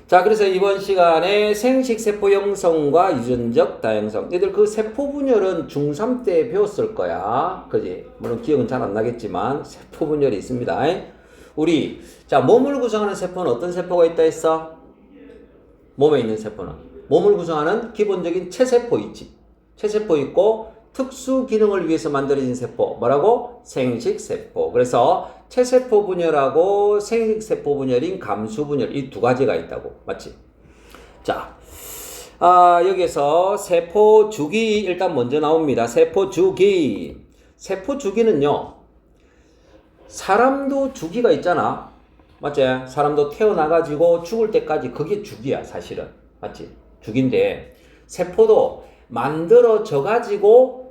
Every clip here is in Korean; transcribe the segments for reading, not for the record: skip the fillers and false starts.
자, 그래서 이번 시간에 생식세포 형성과 유전적 다양성. 얘들 그 세포 분열은 중3 때 배웠을 거야. 그지? 물론 기억은 잘 안 나겠지만, 세포 분열이 있습니다. 우리, 자, 몸을 구성하는 세포는 어떤 세포가 있다 했어? 몸에 있는 세포는. 몸을 구성하는 기본적인 체세포 있지. 체세포 있고, 특수 기능을 위해서 만들어진 세포. 뭐라고? 생식세포. 그래서 체세포 분열하고 생식세포 분열인 감수분열 이 두 가지가 있다고. 맞지? 자, 여기서 세포 주기 일단 먼저 나옵니다. 세포 주기. 세포 주기는요. 사람도 주기가 있잖아. 맞지? 사람도 태어나가지고 죽을 때까지 그게 주기야 사실은. 맞지? 주기인데 세포도 만들어져가지고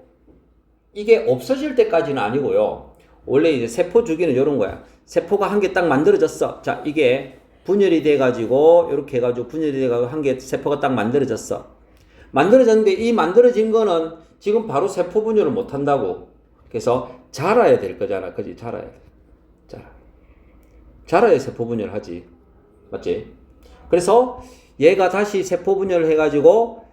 이게 없어질 때까지는 아니고요. 원래 이제 세포 주기는 이런 거야. 세포가 한 개 딱 만들어졌어. 자, 이게 분열이 돼가지고 이렇게 해가지고 분열이 돼가지고 한 개 세포가 딱 만들어졌어. 만들어졌는데 이 만들어진 거는 지금 바로 세포 분열을 못 한다고. 그래서 자라야 될 거잖아. 그지? 자라야 돼. 자라야 세포 분열을 하지. 맞지? 그래서 얘가 다시 세포 분열을 해가지고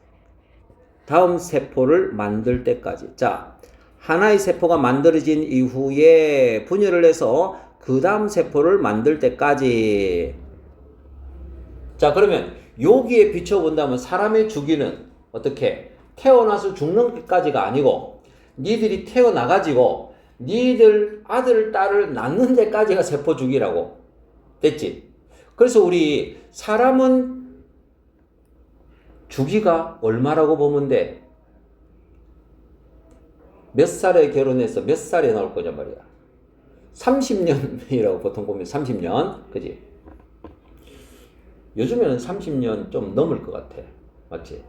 다음 세포를 만들 때까지. 자, 하나의 세포가 만들어진 이후에 분열을 해서 그 다음 세포를 만들 때까지. 자, 그러면 여기에 비춰본다면 사람의 주기는 어떻게? 태어나서 죽는 것까지가 아니고 니들이 태어나가지고 니들 아들, 딸을 낳는 데까지가 세포 주기라고. 됐지? 그래서 우리 사람은 주기가 얼마라고 보면 돼? 몇 살에 결혼해서 몇 살에 나올 거냐 말이야. 30년이라고 보통 보면 30년. 그지? 요즘에는 30년 좀 넘을 것 같아. 맞지?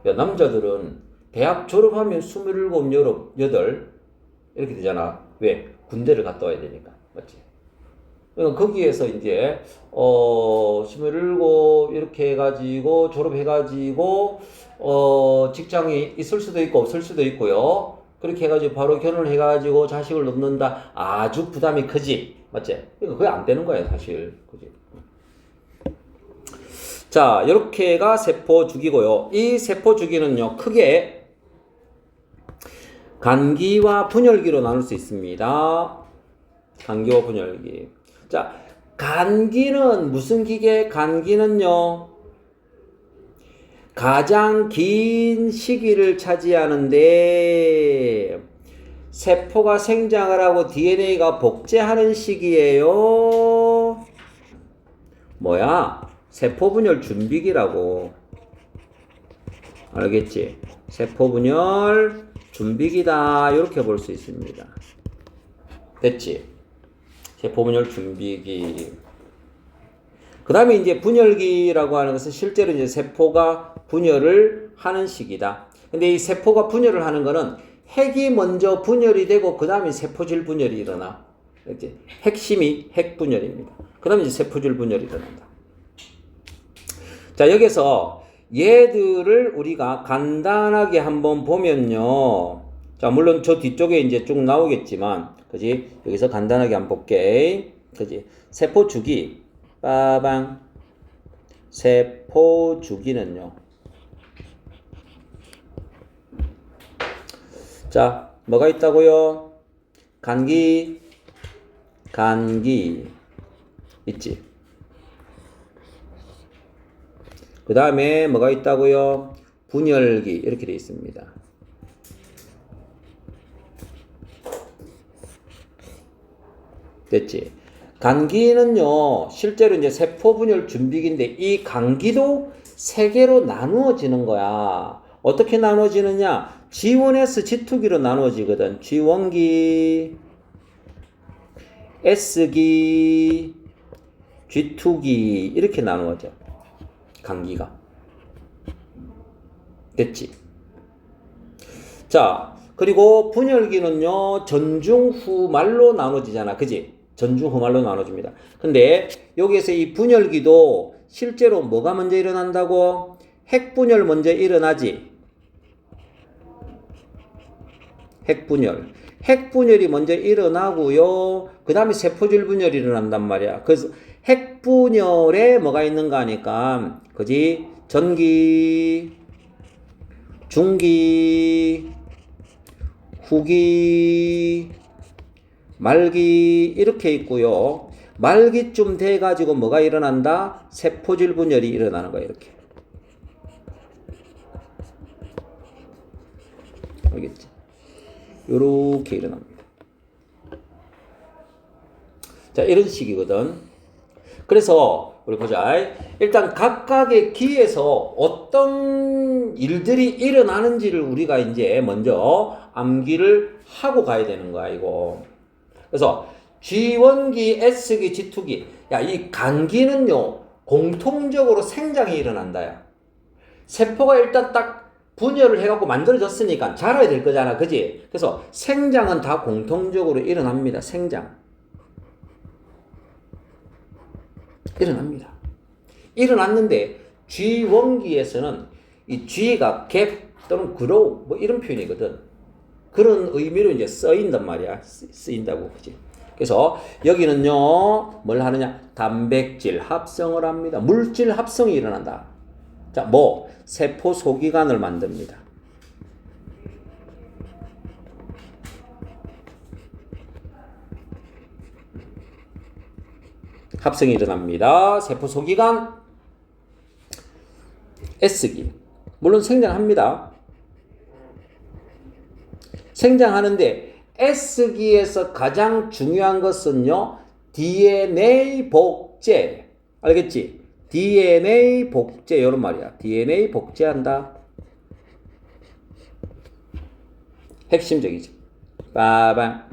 야, 남자들은 대학 졸업하면 27, 8 이렇게 되잖아. 왜? 군대를 갔다 와야 되니까. 맞지? 그러니까 거기에서 이제 27 이렇게 해가지고 졸업해가지고 직장이 있을 수도 있고 없을 수도 있고요. 그렇게 해가지고 바로 결혼을 해가지고 자식을 낳는다. 아주 부담이 크지. 맞지? 그러니까 그게 안 되는 거야 사실. 그지? 자, 이렇게가 세포 주기고요. 이 세포 주기는요 크게 간기와 분열기로 나눌 수 있습니다. 간기와 분열기. 자, 간기는 무슨 기계? 간기는요 가장 긴 시기를 차지하는데 세포가 생장을 하고 DNA가 복제하는 시기예요. 뭐야? 세포 분열 준비기라고. 알겠지? 세포 분열 준비기다. 이렇게 볼 수 있습니다. 됐지? 세포 분열 준비기. 그 다음에 이제 분열기라고 하는 것은 실제로 이제 세포가 분열을 하는 시기다. 근데 이 세포가 분열을 하는 거는 핵이 먼저 분열이 되고 그 다음에 세포질 분열이 일어나. 이제 핵심이 핵 분열입니다. 그 다음에 이제 세포질 분열이 일어난다. 자, 여기서 얘들을 우리가 간단하게 한번 보면요. 자, 물론 저 뒤쪽에 이제 쭉 나오겠지만, 그지? 여기서 간단하게 한번 볼게. 그지? 세포 주기. 빠방. 세포 주기는요. 자, 뭐가 있다고요? 간기. 있지. 그 다음에 뭐가 있다고요? 분열기. 이렇게 되어 있습니다. 됐지? 간기는요, 실제로 이제 세포 분열 준비기인데, 이 간기도 세 개로 나누어지는 거야. 어떻게 나누어지느냐? G1S, G2기로 나누어지거든. G1기, S기, G2기, 이렇게 나누어져. 간기가. 됐지? 자, 그리고 분열기는요, 전중 후 말로 나눠지잖아. 그지? 전중 후 말로 나눠집니다. 근데 여기에서 이 분열기도 실제로 뭐가 먼저 일어난다고? 핵분열 먼저 일어나지. 핵분열이 먼저 일어나고요. 그 다음에 세포질 분열이 일어난단 말이야. 그래서 핵분열에 뭐가 있는가 하니까, 그지? 전기, 중기, 후기, 말기 이렇게 있고요. 말기쯤 돼가지고 뭐가 일어난다? 세포질 분열이 일어나는 거야, 이렇게. 알겠지? 요렇게 일어납니다. 자, 이런 식이거든. 그래서 우리 보자. 일단 각각의 기에서 어떤 일들이 일어나는지를 우리가 이제 먼저 암기를 하고 가야 되는 거야, 이거. 그래서 G1기, S기, G2기. 야, 이 간기는요, 공통적으로 생장이 일어난다, 야. 세포가 일단 딱 분열을 해갖고 만들어졌으니까 자라야 될 거잖아, 그지? 그래서 생장은 다 공통적으로 일어납니다, 생장. 일어납니다. 일어났는데 G1기에서는 이 G가 갭 또는 grow 뭐 이런 표현이거든. 그런 의미로 이제 쓰인단 말이야. 쓰인다고, 그지? 그래서 여기는요, 뭘 하느냐? 단백질 합성을 합니다. 물질 합성이 일어난다. 자, 뭐? 세포 소기관을 만듭니다. 합성이 일어납니다. 세포 소기관 S기. 물론 생장합니다. 생장하는데 S기에서 가장 중요한 것은요, DNA 복제. 알겠지? DNA 복제, 이런 말이야. DNA 복제한다. 핵심적이지. 빠밤.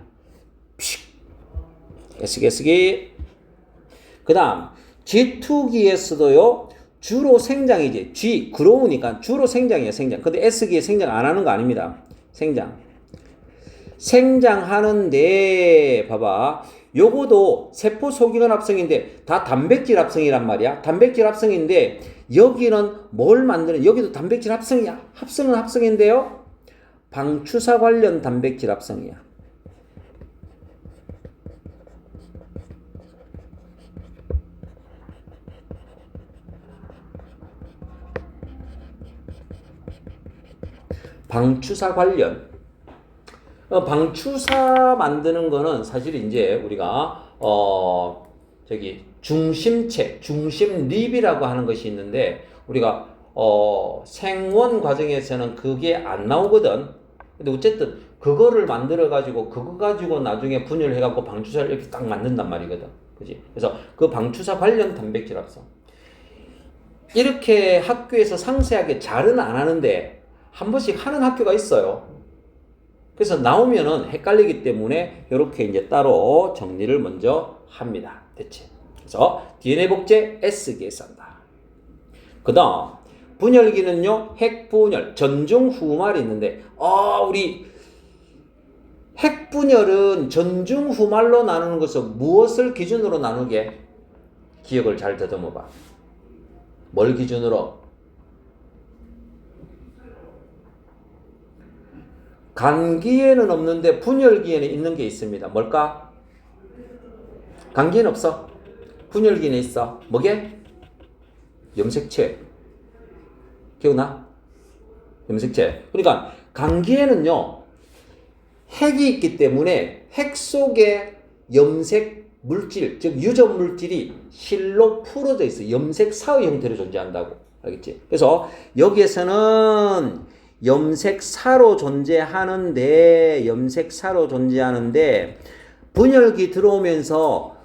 S기. 그 다음, G2기에서도요, 주로 생장이지. G, 그로우니까 주로 생장이에요, 생장. 근데 S기에 생장 안 하는 거 아닙니다. 생장하는데, 봐봐. 요거도 세포 소기관 합성인데, 다 단백질 합성이란 말이야. 단백질 합성인데, 여기는 뭘 만드는, 여기도 단백질 합성이야. 합성은 합성인데요, 방추사 관련 단백질 합성이야. 방추사 관련. 방추사 만드는 거는 사실 이제 우리가 중심체, 중심립이라고 하는 것이 있는데, 우리가 생원 과정에서는 그게 안 나오거든. 근데 어쨌든 그거를 만들어 가지고 그거 가지고 나중에 분열해 갖고 방추사를 이렇게 딱 만든단 말이거든. 그지? 그래서 그 방추사 관련 단백질 합성. 이렇게 학교에서 상세하게 잘은 안 하는데 한 번씩 하는 학교가 있어요. 그래서 나오면은 헷갈리기 때문에 이렇게 이제 따로 정리를 먼저 합니다. 됐지? 그래서 DNA 복제 S기에서 한다. 그 다음, 분열기는요, 핵분열, 전중 후말이 있는데, 우리 핵분열은 전중 후말로 나누는 것은 무엇을 기준으로 나누게? 기억을 잘 더듬어 봐. 뭘 기준으로? 간기에는 없는데 분열기에는 있는 게 있습니다. 뭘까? 간기에는 없어. 분열기에는 있어. 뭐게? 염색체. 기억나? 염색체. 그러니까 간기에는요, 핵이 있기 때문에 핵 속에 염색 물질, 즉 유전 물질이 실로 풀어져 있어. 염색사의 형태로 존재한다고. 알겠지? 그래서 여기에서는 염색사로 존재하는데 분열기 들어오면서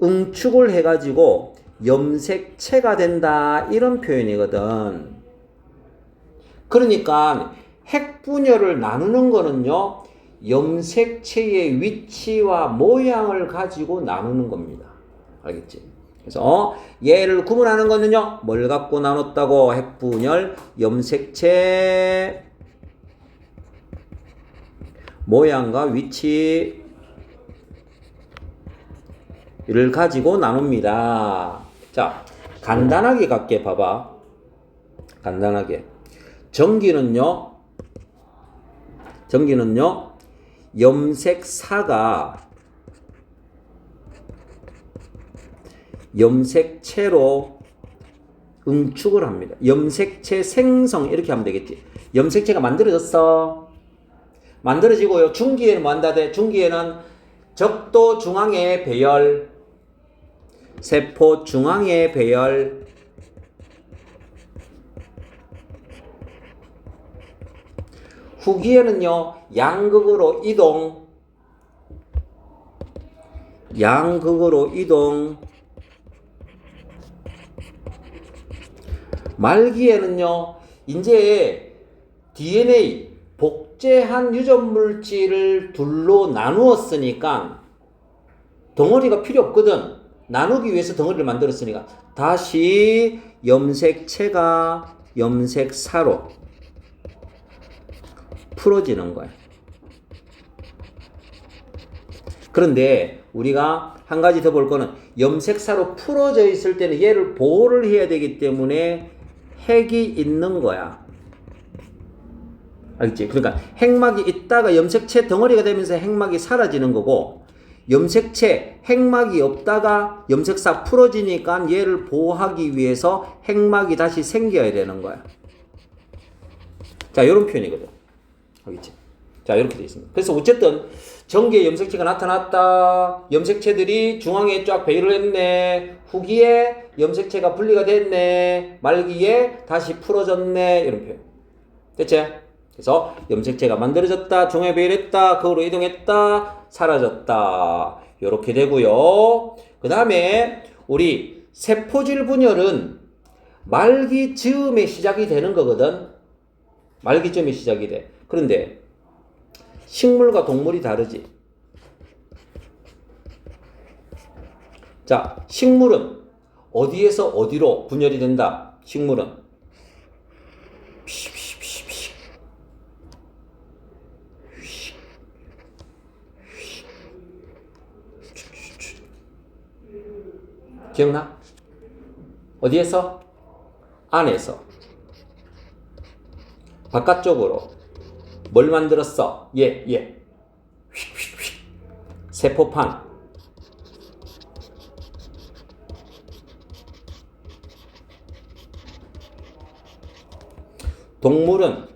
응축을 해가지고 염색체가 된다, 이런 표현이거든. 그러니까 핵분열을 나누는 거는요, 염색체의 위치와 모양을 가지고 나누는 겁니다. 알겠지? 그래서 얘를 구분하는 거는요, 뭘 갖고 나눴다고? 핵분열, 염색체 모양과 위치를 가지고 나눕니다. 자, 간단하게 갈게. 봐봐. 간단하게. 전기는요, 염색사가 염색체로 응축을 합니다. 염색체 생성 이렇게 하면 되겠지. 염색체가 만들어졌어. 만들어지고요. 중기에는 뭐 한다 돼? 중기에는 적도 중앙에 배열, 세포 중앙에 배열, 후기에는요 양극으로 이동, 말기에는요 이제 DNA 복제한 유전 물질을 둘로 나누었으니까 덩어리가 필요 없거든. 나누기 위해서 덩어리를 만들었으니까 다시 염색체가 염색사로 풀어지는 거야. 그런데 우리가 한 가지 더 볼 거는 염색사로 풀어져 있을 때는 얘를 보호를 해야 되기 때문에 핵이 있는 거야. 알겠지? 그러니까 핵막이 있다가 염색체 덩어리가 되면서 핵막이 사라지는 거고, 염색체 핵막이 없다가 염색사 풀어지니까 얘를 보호하기 위해서 핵막이 다시 생겨야 되는 거야. 자, 이런 표현이거든. 알겠지? 자, 이렇게 되어 있습니다. 그래서 어쨌든 전기에 염색체가 나타났다. 염색체들이 중앙에 쫙 배열을 했네. 후기에 염색체가 분리가 됐네. 말기에 다시 풀어졌네. 이런 표현. 됐지? 그래서 염색체가 만들어졌다. 중앙에 배열했다. 거으로 이동했다. 사라졌다. 이렇게 되고요. 그 다음에 우리 세포질 분열은 말기 즈음에 시작이 되는 거거든. 말기 즈음에 시작이 돼. 그런데 식물과 동물이 다르지. 자, 식물은 어디에서 어디로 분열이 된다. 식물은 기억나? 어디에서? 안에서. 바깥쪽으로. 뭘 만들었어? 세포판. 동물은,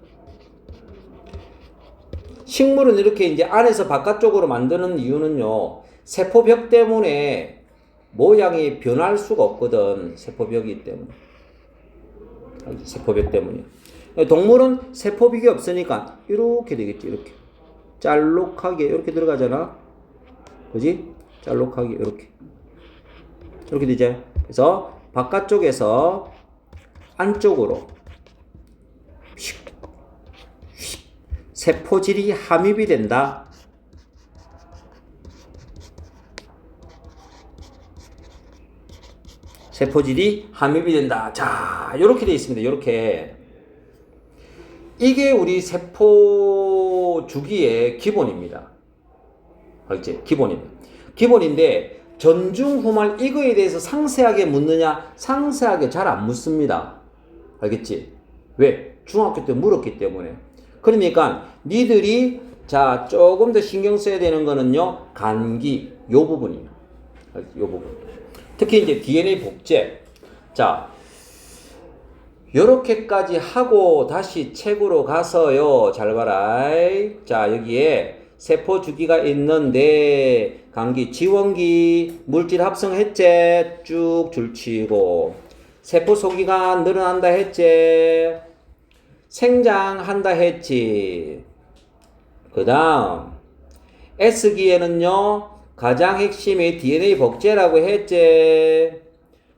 식물은 이렇게 이제 안에서 바깥쪽으로 만드는 이유는요, 세포벽 때문에 모양이 변할 수가 없거든. 세포벽이기 때문에. 세포벽 때문이야. 동물은 세포벽이 없으니까 이렇게 되겠지. 이렇게 짤록하게 이렇게 들어가잖아. 그지? 짤록하게 이렇게 되지. 그래서 바깥쪽에서 안쪽으로 세포질이 함입이 된다. 세포질이 함입이 된다. 자, 이렇게 되어 있습니다. 이렇게. 이게 우리 세포 주기의 기본입니다. 알겠지? 기본입니다. 기본인데 전중후말 이거에 대해서 상세하게 묻느냐? 상세하게 잘 안 묻습니다. 알겠지? 왜? 중학교 때 물었기 때문에. 그러니까 니들이 자 조금 더 신경 써야 되는 거는요, 간기 요 부분이에요. 요 부분. 특히 이제 DNA 복제. 자, 요렇게까지 하고 다시 책으로 가서요. 잘 봐라. 자, 여기에 세포 주기가 있는데 간기, 지원기, 물질 합성했지. 쭉 줄치고. 세포 소기가 늘어난다 했지. 생장한다 했지. 그 다음 S기에는요 가장 핵심이 DNA 복제라고 했지.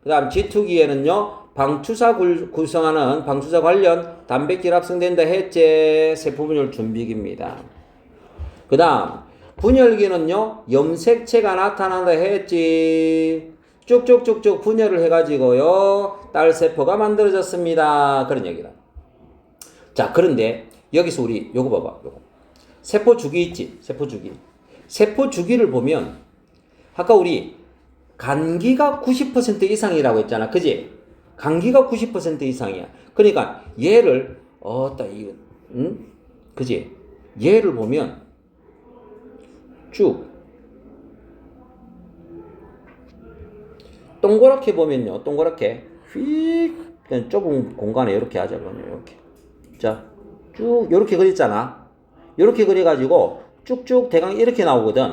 그 다음 G2기에는요 방추사 구성하는 방추사 관련 단백질 합성된다 했지. 세포분열 준비기입니다. 그 다음 분열기는요 염색체가 나타난다 했지. 쭉쭉쭉쭉 분열을 해가지고요 딸세포가 만들어졌습니다. 그런 얘기다. 자, 그런데 여기서 우리 요거 봐봐. 요거. 세포 주기 있지? 세포 주기. 세포 주기를 보면 아까 우리 간기가 90% 이상이라고 했잖아. 그지? 간기가 90% 이상이야. 그러니까 얘를 그지? 얘를 보면 쭉 동그랗게 보면요. 동그랗게 휙 그냥 좁은 공간에 이렇게 하자고요. 이렇게. 자, 쭉 이렇게 그렸잖아. 이렇게 그려가지고 쭉쭉 대강 이렇게 나오거든.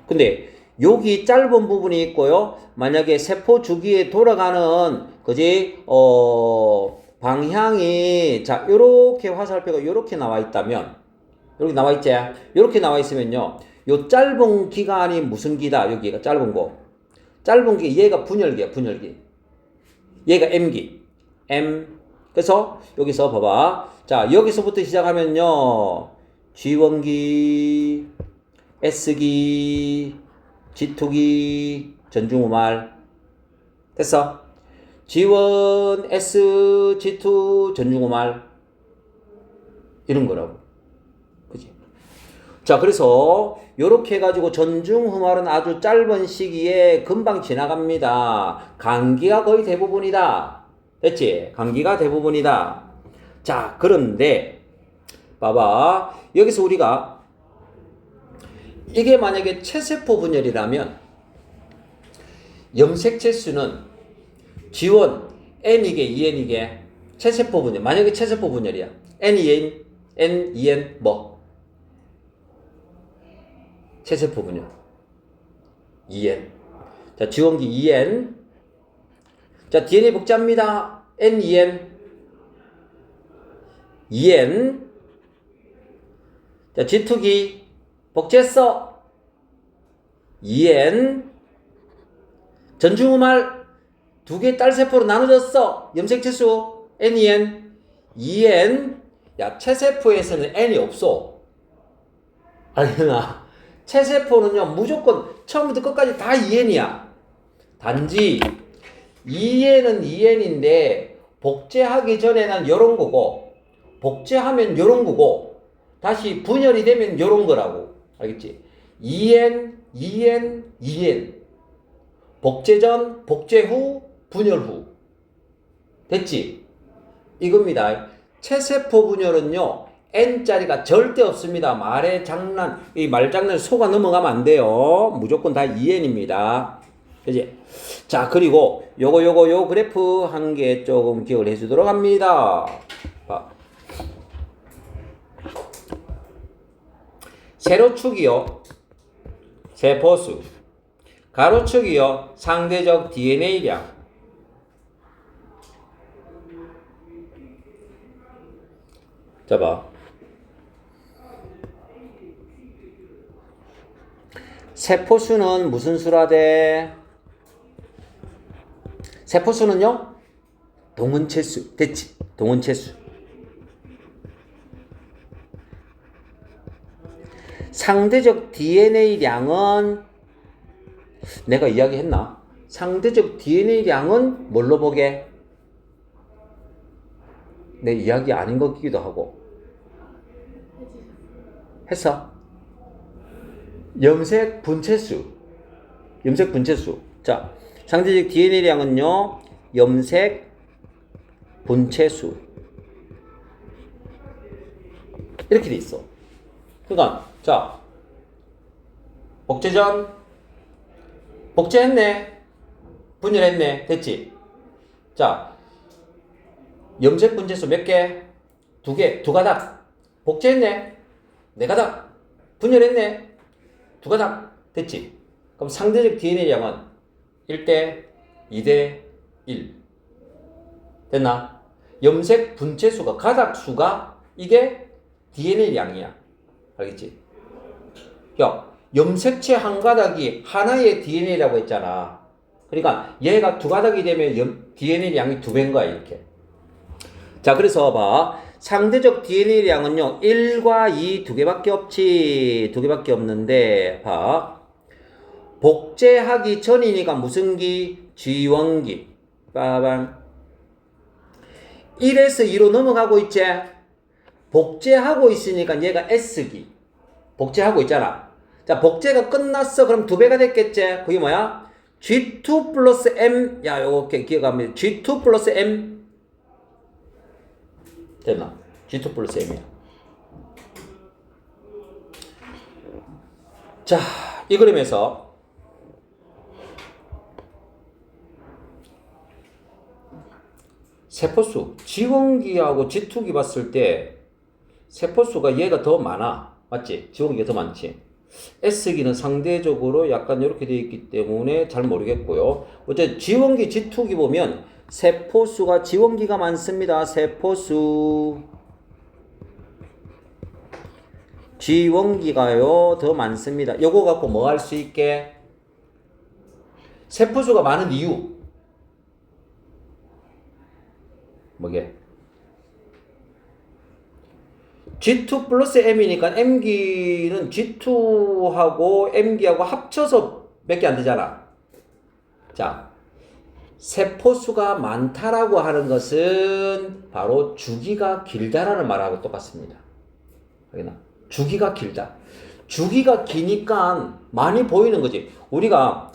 근데 여기 짧은 부분이 있고요. 만약에 세포 주기에 돌아가는 그지 방향이 자 이렇게 화살표가 이렇게 나와 있다면 이렇게 나와 있지? 이렇게 나와 있으면요. 요 짧은 기간이 무슨 기다? 여기가 짧은 거. 짧은 게 얘가 분열기야, 분열기. 얘가 M기. M. 그래서 여기서 봐봐. 자, 여기서부터 시작하면요. G1기, S기, G2기, 전중후말. 됐어? G1, S, G2, 전중후말. 이런 거라고. 그지? 자, 그래서 요렇게 해가지고 전중후말은 아주 짧은 시기에 금방 지나갑니다. 감기가 거의 대부분이다. 됐지? 감기가 대부분이다. 자, 그런데 봐봐. 여기서 우리가 이게 만약에 체세포 분열이라면 염색체 수는 G1, N이게, EN이게 체세포 분열. 만약에 체세포 분열이야. N, EN, N, EN 뭐? 체세포 분열. EN. 자, G1기 EN. 자, DNA 복제합니다. N, EN. EN. 자, G2기 복제했어. EN. 전중후말 두 개 딸세포로 나눠졌어. 염색체수 NEN. EN. 야, 체세포에서는 N이 없어. 알겠나? 체세포는요, 무조건 처음부터 끝까지 다 EN이야. 단지 EN은 EN인데 복제하기 전에는 요런 거고 복제하면 요런 거고 다시 분열이 되면 요런 거라고. 알겠지? EN, EN, EN. 복제 전, 복제 후, 분열 후. 됐지? 이겁니다. 체세포 분열은요, N자리가 절대 없습니다. 말의 장난, 이 말장난 속아 넘어가면 안 돼요. 무조건 다 EN입니다. 그지? 자, 그리고 요 그래프 한 개 조금 기억을 해주도록 합니다. 봐. 세로축이요, 세포수. 가로축이요, 상대적 DNA량. 자, 봐. 세포수는 무슨 수라 돼? 세포수는요? 동원체수. 됐지? 동원체수. 상대적 DNA량은 내가 이야기했나? 상대적 DNA량은 뭘로 보게? 내 이야기 아닌 것 같기도 하고. 했어? 염색 분체수. 염색 분체수. 자, 상대적 DNA량은요, 염색 분체수. 이렇게 돼 있어. 그러니까, 자, 복제 전, 복제했네. 분열했네. 됐지? 자, 염색 분체수 몇 개? 두 개. 두 가닥. 복제했네. 네 가닥. 분열했네. 두 가닥. 됐지? 그럼 상대적 DNA량은 1대 2대 1. 됐나? 염색 분체수가, 가닥 수가 이게 DNA량이야. 알겠지? 야, 염색체 한 가닥이 하나의 DNA라고 했잖아. 그러니까 얘가 두 가닥이 되면 DNA량이 두 배인 거야, 이렇게. 자, 그래서 봐. 상대적 DNA량은요, 1과 2 두 개밖에 없지. 두 개밖에 없는데, 봐. 복제하기 전이니까 무슨 기? G1기. 빠방. 1에서 2로 넘어가고 있지? 복제하고 있으니까 얘가 S기. 복제하고 있잖아. 자, 복제가 끝났어. 그럼 두 배가 됐겠지? 그게 뭐야? G2 플러스 M. 야, 요렇게 기억하면 G2 플러스 M. 됐나? G2 플러스 M이야. 자, 이 그림에서 세포수, 지원기하고 지투기 봤을 때 세포수가 얘가 더 많아. 맞지? 지원기가 더 많지. S기는 상대적으로 약간 이렇게 되어 있기 때문에 잘 모르겠고요. 어쨌든 지원기, 지투기 보면 세포수가 지원기가 많습니다. 세포수. 지원기가요 더 많습니다. 요거 갖고 뭐 할 수 있게? 세포수가 많은 이유. 뭐게? G2 플러스 M이니까 M기는 G2하고 M기하고 합쳐서 몇 개 안 되잖아. 자, 세포수가 많다라고 하는 것은 바로 주기가 길다라는 말하고 똑같습니다. 알겠나? 주기가 길다. 주기가 기니까 많이 보이는 거지. 우리가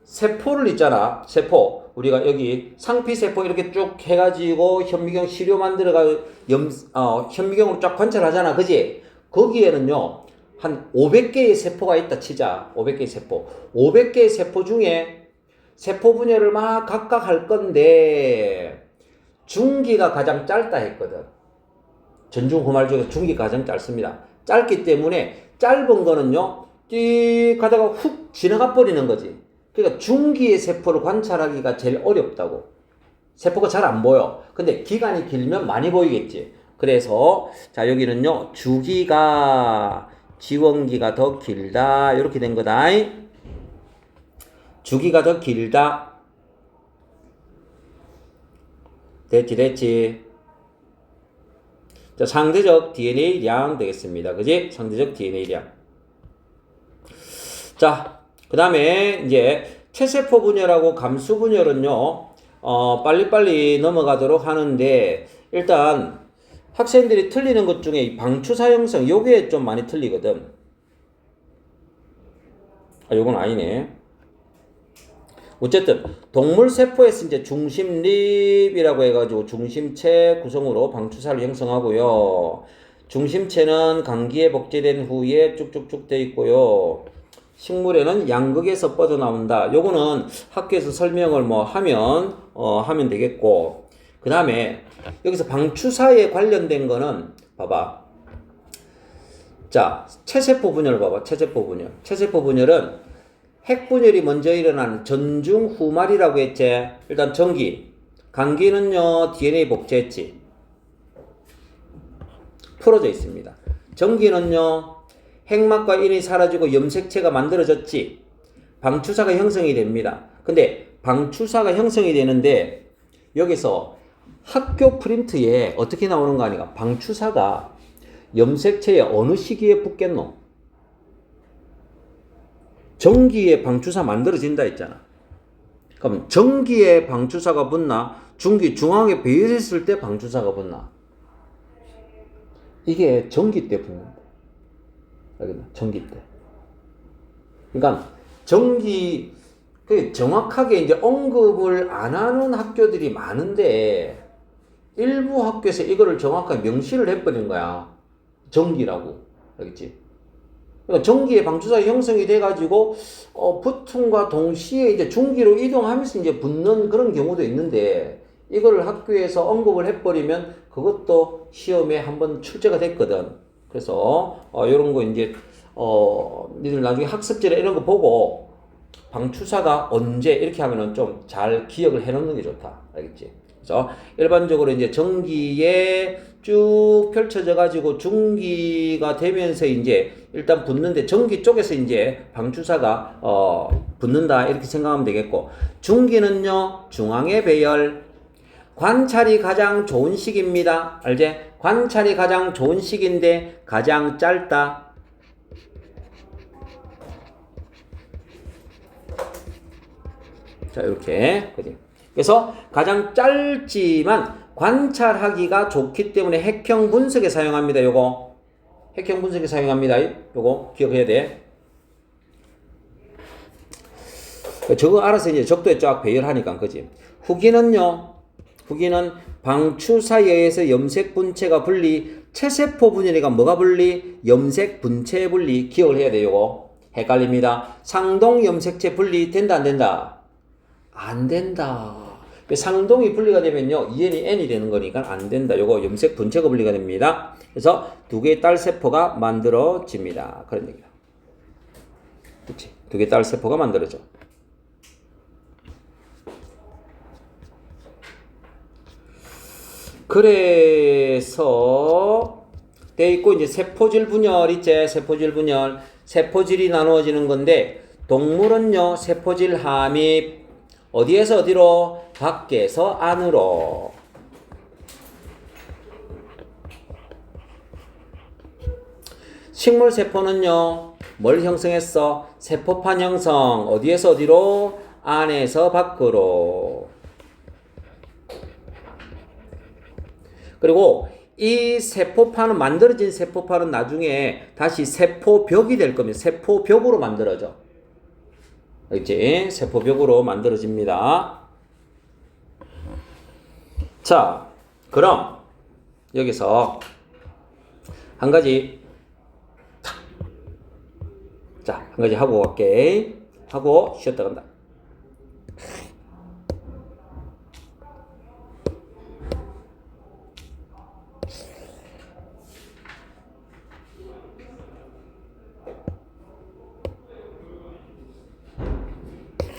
세포를 있잖아. 세포. 우리가 여기 상피세포 이렇게 쭉 해가지고 현미경 시료 만들어가 현미경으로 쫙 관찰하잖아. 그지? 거기에는요, 한 500개의 세포가 있다 치자. 500개의 세포. 500개의 세포 중에 세포 분열을 막 각각 할 건데, 중기가 가장 짧다 했거든. 전중 후말 중에 중기가 가장 짧습니다. 짧기 때문에 짧은 거는요, 띠 가다가 훅 지나가 버리는 거지. 그러니까 중기의 세포를 관찰하기가 제일 어렵다고. 세포가 잘 안 보여. 근데 기간이 길면 많이 보이겠지. 그래서 자 여기는요 주기가 지원기가 더 길다 이렇게 된 거다. 주기가 더 길다. 됐지. 자 상대적 DNA량 되겠습니다. 그지? 상대적 DNA량. 자 그 다음에 이제 체세포 분열하고 감수 분열은요 빨리빨리 넘어가도록 하는데 일단 학생들이 틀리는 것 중에 이 방추사 형성 요게 좀 많이 틀리거든. 아 요건 아니네. 어쨌든 동물 세포에서 이제 중심립이라고 해가지고 중심체 구성으로 방추사를 형성하고요. 중심체는 감기에 복제된 후에 쭉쭉쭉 돼 있고요. 식물에는 양극에서 뻗어나온다. 요거는 학교에서 설명을 뭐 하면 되겠고. 그 다음에 여기서 방추사에 관련된 거는 봐봐. 자, 체세포 분열 봐봐. 체세포 분열. 체세포 분열은 핵분열이 먼저 일어나는 전중 후말이라고 했지. 일단 전기. 감기는요 DNA 복제했지. 풀어져 있습니다. 전기는요 핵막과 인이 사라지고 염색체가 만들어졌지. 방추사가 형성이 됩니다. 근데 방추사가 형성이 되는데 여기서 학교 프린트에 어떻게 나오는 거 아니까? 방추사가 염색체에 어느 시기에 붙겠노? 전기에 방추사 만들어진다 했잖아. 그럼 전기에 방추사가 붙나? 중앙에 배열했을 때 방추사가 붙나? 이게 전기 때 붙는다. 알겠나? 전기 때. 그러니까 전기 정확하게 이제 언급을 안 하는 학교들이 많은데 일부 학교에서 이거를 정확하게 명시를 해버린 거야. 전기라고. 알겠지? 그러니까 전기의 방추사 형성이 돼가지고 붙음과 동시에 이제 중기로 이동하면서 이제 붙는 그런 경우도 있는데 이거를 학교에서 언급을 해버리면 그것도 시험에 한번 출제가 됐거든. 그래서 이런 거 이제 니들 나중에 학습지나 이런 거 보고 방추사가 언제 이렇게 하면은 좀 잘 기억을 해놓는 게 좋다. 알겠지? 그래서 일반적으로 이제 전기에 쭉 펼쳐져 가지고 중기가 되면서 이제 일단 붙는데 전기 쪽에서 이제 방추사가 붙는다 이렇게 생각하면 되겠고 중기는요 중앙의 배열 관찰이 가장 좋은 시기입니다. 알지? 관찰이 가장 좋은 시기인데 가장 짧다. 자 이렇게 그래서 가장 짧지만 관찰하기가 좋기 때문에 핵형 분석에 사용합니다. 요거 핵형 분석에 사용합니다. 요거 기억해야 돼. 저거 알아서 이제 적도에 쫙 배열하니까 그지. 후기는 방추사에 의해서 염색 분체가 분리, 체세포 분열이가 뭐가 분리? 염색 분체 분리. 기억을 해야 돼요. 요거 헷갈립니다. 상동 염색체 분리 된다 안 된다? 안 된다. 상동이 분리가 되면요 2n이 n이 되는 거니까 안 된다. 요거 염색 분체가 분리가 됩니다. 그래서 두 개의 딸 세포가 만들어집니다. 그런 얘기야. 그치? 두 개의 딸 세포가 만들어져. 그래서 돼 있고 이제 세포질 분열 있지? 세포질 분열. 세포질이 나누어지는 건데 동물은요 세포질 함입 어디에서 어디로? 밖에서 안으로. 식물 세포는요 뭘 형성했어? 세포판 형성. 어디에서 어디로? 안에서 밖으로. 그리고 이 세포판은 만들어진 세포판은 나중에 다시 세포벽이 될 겁니다. 세포벽으로 만들어져. 알겠지? 세포벽으로 만들어집니다. 자, 그럼 여기서 한 가지 한 가지 하고 갈게. 하고 쉬었다 간다.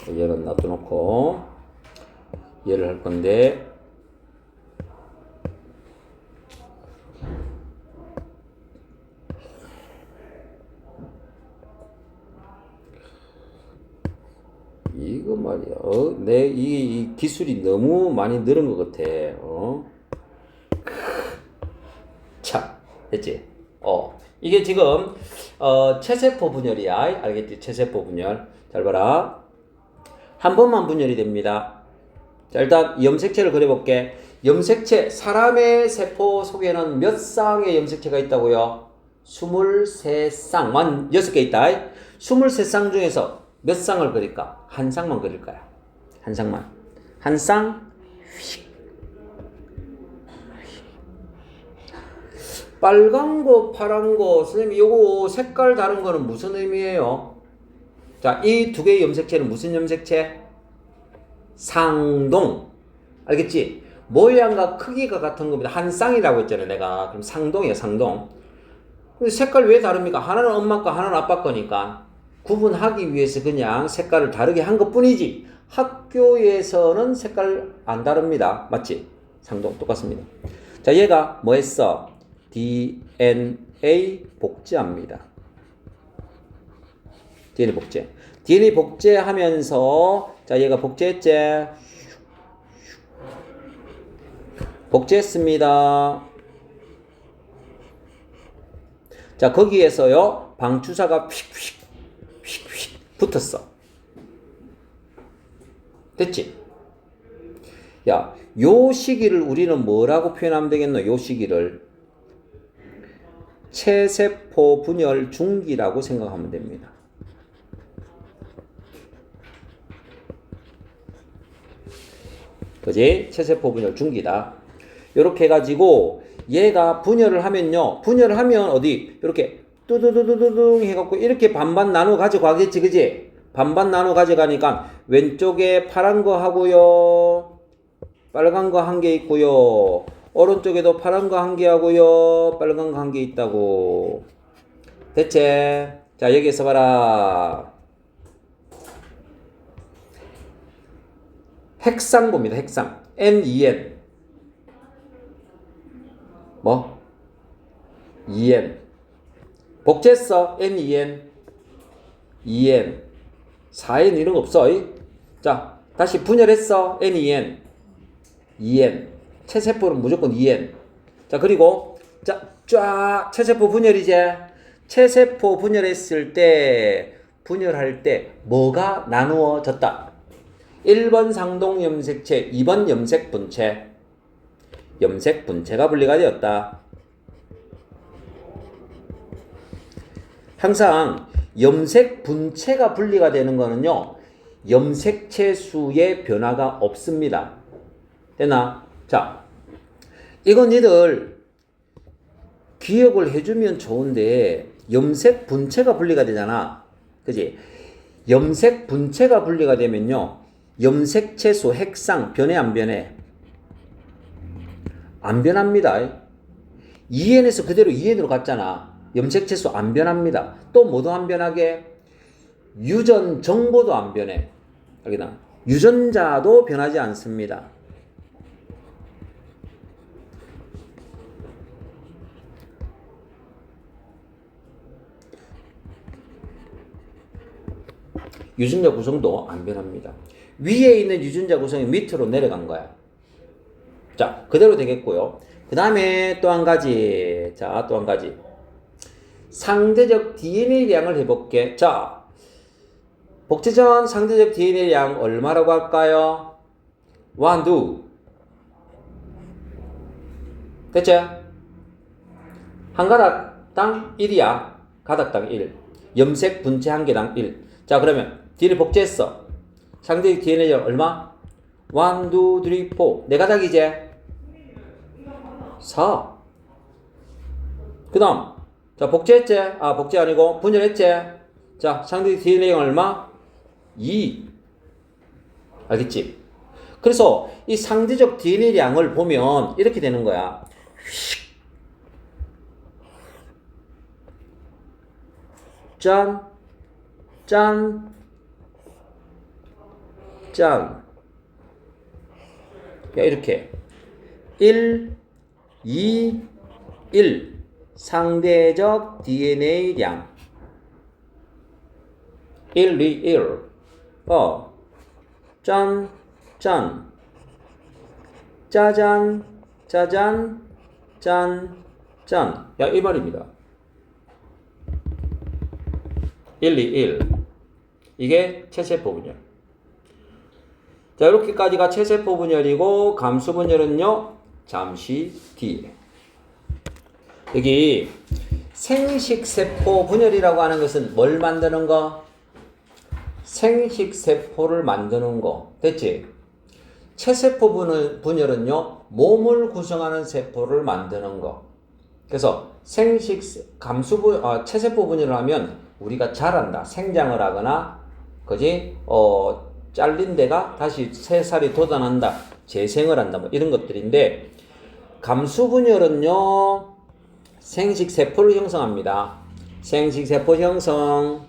얘는 놔둬놓고 얘를 할 건데 이거 말이야. 내 이 기술이 너무 많이 늘은 것 같아. 자, 됐지? 이게 지금 체세포 분열이야. 알겠지? 체세포 분열. 잘 봐라. 한 번만 분열이 됩니다. 자, 일단 염색체를 그려볼게. 염색체, 사람의 세포 속에는 몇 쌍의 염색체가 있다고요? 23쌍, 만 6개 있다. 23쌍 중에서 몇 쌍을 그릴까? 한 쌍만 그릴 거야. 한 쌍만. 한 쌍. 빨간 거, 파란 거. 선생님, 요거 색깔 다른 거는 무슨 의미예요? 자, 이 두 개의 염색체는 무슨 염색체? 상동. 알겠지? 모양과 크기가 같은 겁니다. 한 쌍이라고 했잖아요, 내가. 그럼 상동이에요, 상동. 근데 색깔 왜 다릅니까? 하나는 엄마 거, 하나는 아빠 거니까. 구분하기 위해서 그냥 색깔을 다르게 한 것 뿐이지. 학교에서는 색깔 안 다릅니다. 맞지? 상동 똑같습니다. 자, 얘가 뭐 했어? DNA 복제합니다. DNA 복제. DNA 복제하면서 자, 얘가 복제했지? 복제했습니다. 자, 거기에서요 방추사가 휙휙 붙었어. 됐지? 야, 요 시기를 우리는 뭐라고 표현하면 되겠노? 요 시기를 체세포 분열 중기라고 생각하면 됩니다. 그지? 체세포 분열 중기다. 요렇게 해가지고 얘가 분열을 하면요. 분열을 하면 어디? 이렇게 뚜두두두두둥 해갖고 이렇게 반반 나눠 가져가겠지. 그지? 반반 나눠 가져가니까 왼쪽에 파란 거 하고요. 빨간 거 한 개 있고요. 오른쪽에도 파란 거 한 개 하고요. 빨간 거 한 개 있다고. 됐지? 자, 여기서 봐라. 핵상 봅니다. 핵상. N2N. 뭐? 2N. 복제했어. N2N. 2N. 4N 이런 거 없어. 자, 다시 분열했어. N2N. 2N. 체세포는 무조건 2N. 자, 그리고 자, 쫙 체세포 분열이제. 체세포 분열했을 때 분열할 때 뭐가 나누어졌다? 1번 상동 염색체, 2번 염색 분체. 염색 분체가 분리가 되었다. 항상 염색 분체가 분리가 되는 거는요, 염색체 수의 변화가 없습니다. 되나? 자, 이건 니들 기억을 해주면 좋은데, 염색 분체가 분리가 되잖아. 그지? 염색 분체가 분리가 되면요, 염색 채소 핵상 변해 안 변해? 안 변합니다. 2n에서 그대로 2n으로 갔잖아. 염색 채소 안 변합니다. 또 뭐도 안 변하게? 유전 정보도 안 변해. 여기다 유전자도 변하지 않습니다. 유전자 구성도 안 변합니다. 위에 있는 유전자 구성이 밑으로 내려간 거야. 자, 그대로 되겠고요. 그 다음에 또 한 가지. 자, 또 한 가지. 상대적 DNA량을 해볼게. 자, 복제전 상대적 DNA량 얼마라고 할까요? 1, 2. 됐지? 한 가닥당 1이야. 가닥당 1. 염색 분체 한 개당 1. 자, 그러면 DNA 복제했어. 상대적 DNA량 얼마? 1, 2, 3, 4. 네 가닥이지? 4. 그 다음. 자, 복제했지? 아, 복제 아니고 분열했지? 자, 상대적 DNA량 얼마? 2. 알겠지? 그래서 이 상대적 DNA량을 보면 이렇게 되는 거야. 짠, 짠, 짠. 야, 이렇게 1, 2, 1 상대적 DNA량 1, 2, 1 짠, 짠 짜잔, 짜잔, 짠, 짠. 야, 이 말입니다. 1, 2, 1 이게 체세포 분열. 자, 이렇게까지가 체세포 분열이고 감수 분열은요 잠시 뒤에. 여기 생식세포 분열이라고 하는 것은 뭘 만드는 거? 생식세포를 만드는 거. 됐지? 체세포 분열은요 몸을 구성하는 세포를 만드는 거. 그래서 체세포 분열을 하면 우리가 자란다, 생장을 하거나, 그지? 잘린 데가 다시 새살이 돋아난다, 재생을 한다, 뭐 이런 것들인데, 감수분열은요 생식세포를 형성합니다. 생식세포 형성.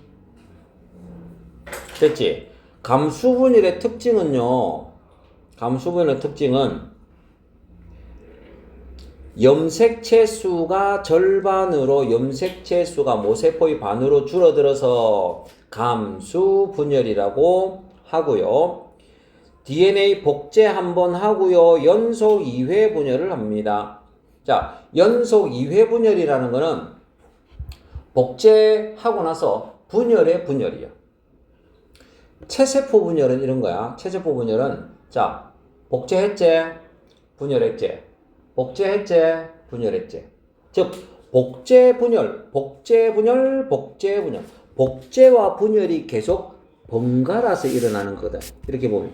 됐지? 감수분열의 특징은요, 감수분열의 특징은 염색체 수가 절반으로, 염색체 수가 모세포의 반으로 줄어들어서 감수분열이라고 하고요. DNA 복제 한번 하고요. 연속 2회 분열을 합니다. 자, 연속 2회 분열이라는 거는 복제하고 나서 분열의 분열이야. 체세포 분열은 이런 거야. 체세포 분열은, 자, 복제했지? 분열했지? 복제했지? 분열했지? 즉, 복제, 분열, 복제, 분열, 복제, 분열. 복제와 분열이 계속 번갈아서 일어나는 거다. 이렇게 보면.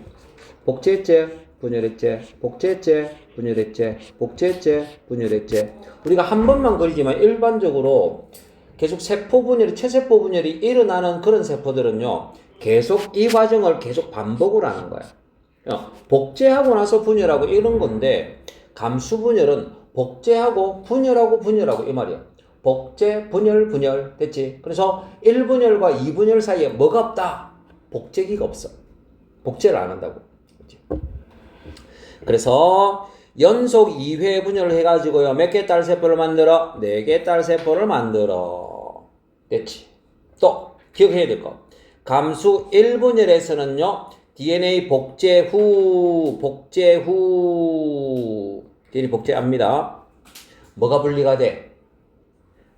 복제했지? 분열했지? 복제했지? 분열했지? 복제했지? 분열했지? 우리가 한 번만 그리지만 일반적으로 계속 세포 분열이, 체세포 분열이 일어나는 그런 세포들은요, 계속 이 과정을 계속 반복을 하는 거야. 복제하고 나서 분열하고 이런 건데, 감수분열은 복제하고 분열하고 분열하고 이 말이야. 복제, 분열, 분열. 됐지? 그래서 1분열과 2분열 사이에 뭐가 없다? 복제기가 없어. 복제를 안 한다고. 그치? 그래서 연속 2회 분열을 해가지고요, 몇 개 딸세포를 만들어? 4개 딸세포를 만들어. 됐지? 또 기억해야 될 거. 감수 1분열에서는요, DNA 복제 후 DNA 복제합니다. 뭐가 분리가 돼?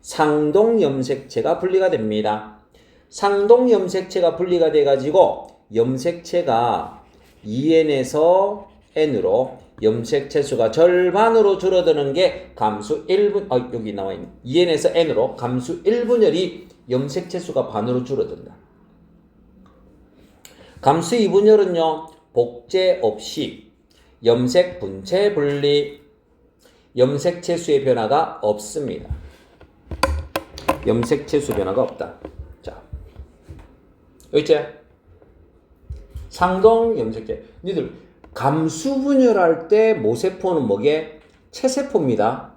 상동염색체가 분리가 됩니다. 상동염색체가 분리가 돼가지고 염색체가 2n에서 n으로 염색체 수가 절반으로 줄어드는 게 감수 1분, 여기 나와있네. 2n에서 n으로 감수 1분열이 염색체 수가 반으로 줄어든다. 감수 2분열은요, 복제 없이 염색 분체 분리, 염색체 수의 변화가 없습니다. 염색체 수 변화가 없다. 자, 여기 있지? 상동 염색체. 니들 감수 분열할 때 모세포는 뭐게? 체세포입니다.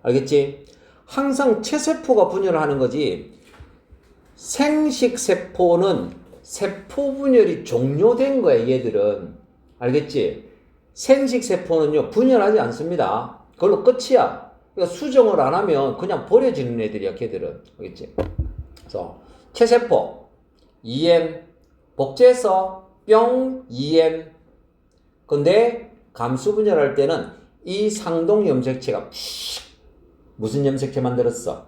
알겠지? 항상 체세포가 분열을 하는 거지. 생식세포는 세포 분열이 종료된 거야, 얘들은. 알겠지? 생식세포는요, 분열하지 않습니다. 그걸로 끝이야. 그러니까 수정을 안 하면 그냥 버려지는 애들이야, 걔들은. 알겠지? 그래서, 체세포, EM, 복제해서 뿅, EM. 근데, 감수 분열할 때는 이 상동 염색체가 무슨 염색체 만들었어?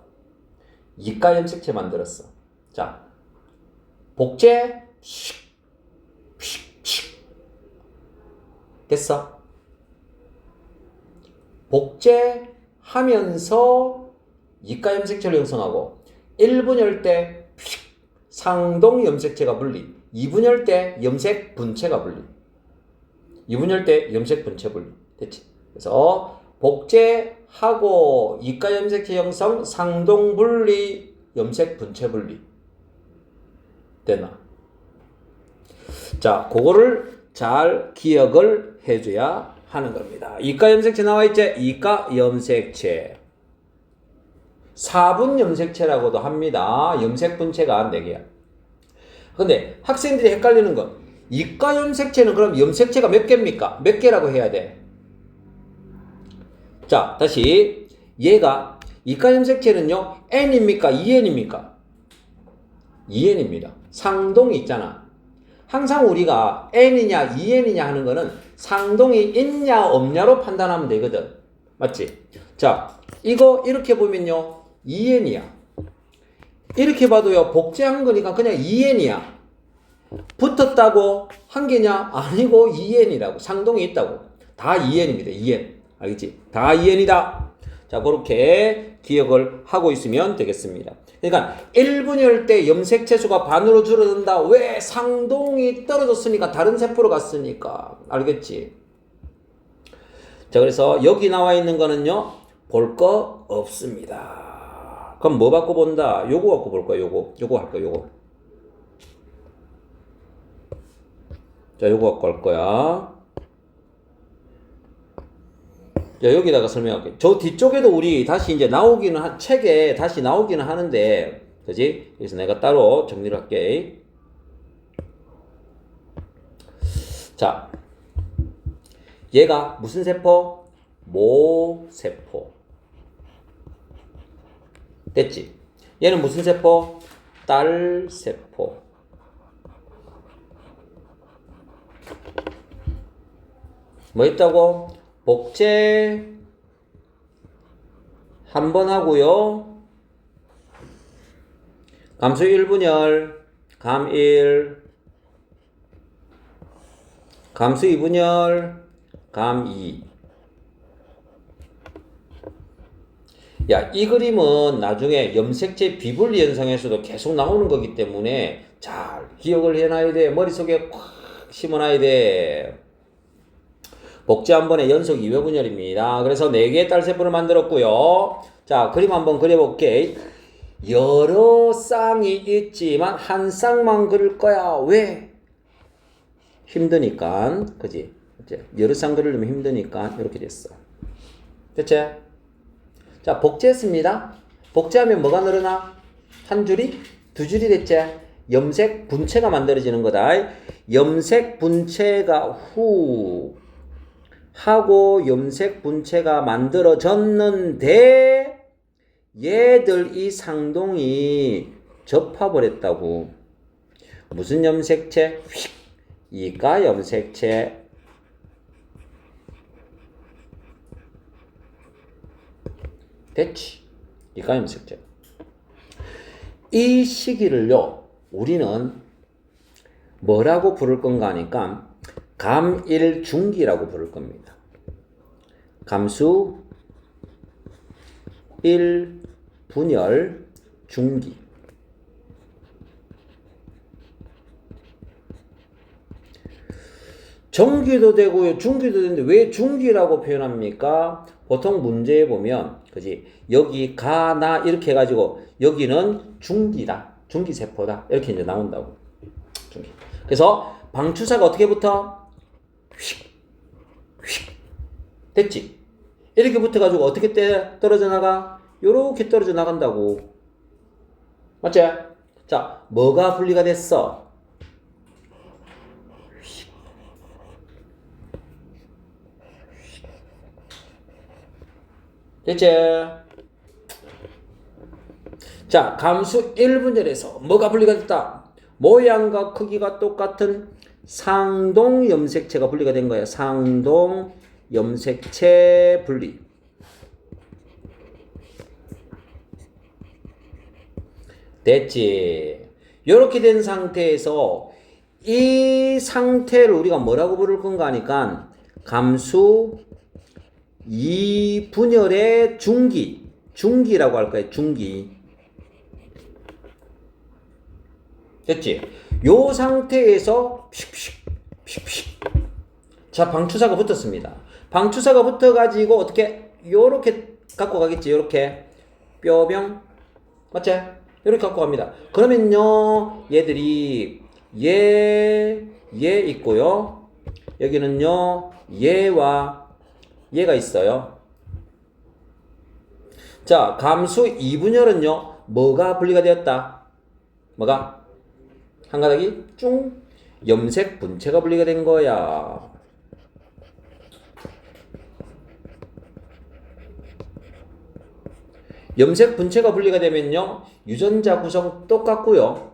이가 염색체 만들었어. 자, 복제, 됐어? 복제하면서 이가 염색체를 형성하고 1분열 때 상동 염색체가 분리, 2분열 때 염색 분체가 분리, 2분열 때 염색 분체 분리. 됐지? 그래서 복제하고 이가 염색체 형성, 상동 분리, 염색 분체 분리. 되나? 자, 그거를 잘 기억을 해줘야 하는 겁니다. 이가 염색체 나와있지? 이가 염색체. 4분 염색체라고도 합니다. 염색 분체가 4개야. 근데 학생들이 헷갈리는 건 이가 염색체는 그럼 염색체가 몇 개입니까? 몇 개라고 해야 돼? 자, 다시 얘가 이가 염색체는요, N입니까? EN입니까? EN입니다. 상동이 있잖아. 항상 우리가 N이냐 EN이냐 하는 거는 상동이 있냐 없냐로 판단하면 되거든. 맞지? 자, 이거 이렇게 보면요, EN이야. 이렇게 봐도요, 복제한 거니까 그냥 EN이야. 붙었다고 한 개냐? 아니고 EN이라고. 상동이 있다고. 다 EN입니다. EN. 알겠지? 다 EN이다. 자, 그렇게 기억을 하고 있으면 되겠습니다. 그러니까 1분열 때 염색체 수가 반으로 줄어든다. 왜? 상동이 떨어졌으니까, 다른 세포로 갔으니까. 알겠지? 자, 그래서 여기 나와 있는 거는요, 볼 거 없습니다. 그럼 뭐 갖고 본다? 요거 갖고 볼 거야. 요거 할 거야. 요거. 자, 요거 갖고 할 거야. 자, 여기다가 설명할게요. 저 뒤쪽에도 우리 다시 이제 나오기는 책에 다시 나오기는 하는데, 그지? 그래서 내가 따로 정리를 할게. 자, 얘가 무슨 세포? 모세포. 됐지? 얘는 무슨 세포? 딸세포. 뭐 있다고? 복제 한 번 하고요. 감수 1분열, 감 1, 감수 2분열, 감 2. 야, 이 그림은 나중에 염색체 비분리 현상에서도 계속 나오는 거기 때문에 잘 기억을 해놔야 돼. 머릿속에 꽉 심어놔야 돼. 복제 한 번에 연속 2회 분열입니다. 그래서 4개의 딸세포를 만들었고요. 자, 그림 한번 그려볼게. 여러 쌍이 있지만 한 쌍만 그릴 거야. 왜? 힘드니까. 그지? 여러 쌍 그리려면 힘드니까 이렇게 됐어. 됐지? 자, 복제했습니다. 복제하면 뭐가 늘어나? 한 줄이? 두 줄이 됐지? 염색 분체가 만들어지는 거다. 염색 분체가 하고 염색 분체가 만들어졌는데 얘들 이 상동이 접합을 했다고. 무슨 염색체? 이가 염색체. 됐지? 이가 염색체. 이 시기를요, 우리는 뭐라고 부를 건가 하니까 감1중기라고 부를 겁니다. 감수 1분열 중기. 정기도 되고요, 중기도 되는데 왜 중기라고 표현합니까? 보통 문제에 보면, 그지? 여기 가나 이렇게 해가지고 여기는 중기다, 중기세포다 이렇게 이제 나온다고. 중기. 그래서 방추사가 어떻게 붙어? 휙, 휙. 됐지? 이렇게 붙어가지고 어떻게 떨어져 나가? 요렇게 떨어져 나간다고. 맞지? 자, 뭐가 분리가 됐어? 됐지? 자, 감수 1분열에서 뭐가 분리가 됐다? 모양과 크기가 똑같은 상동 염색체가 분리가 된 거야. 상동 염색체 분리. 됐지? 이렇게 된 상태에서 이 상태를 우리가 뭐라고 부를 건가 하니까 감수 2분열의 중기라고 할 거야. 중기. 됐지? 요 상태에서 픽픽 자, 방추사가 붙었습니다. 방추사가 붙어가지고 어떻게 요렇게 갖고 가겠지? 요렇게 뼈병 맞지? 요렇게 갖고 갑니다. 그러면요 얘들이 얘 있고요. 여기는요 얘와 얘가 있어요. 자, 감수 2분열은요 뭐가 분리가 되었다? 뭐가? 한 가닥이 쭉 염색 분체가 분리가 된 거야. 염색 분체가 분리가 되면요 유전자 구성 똑같고요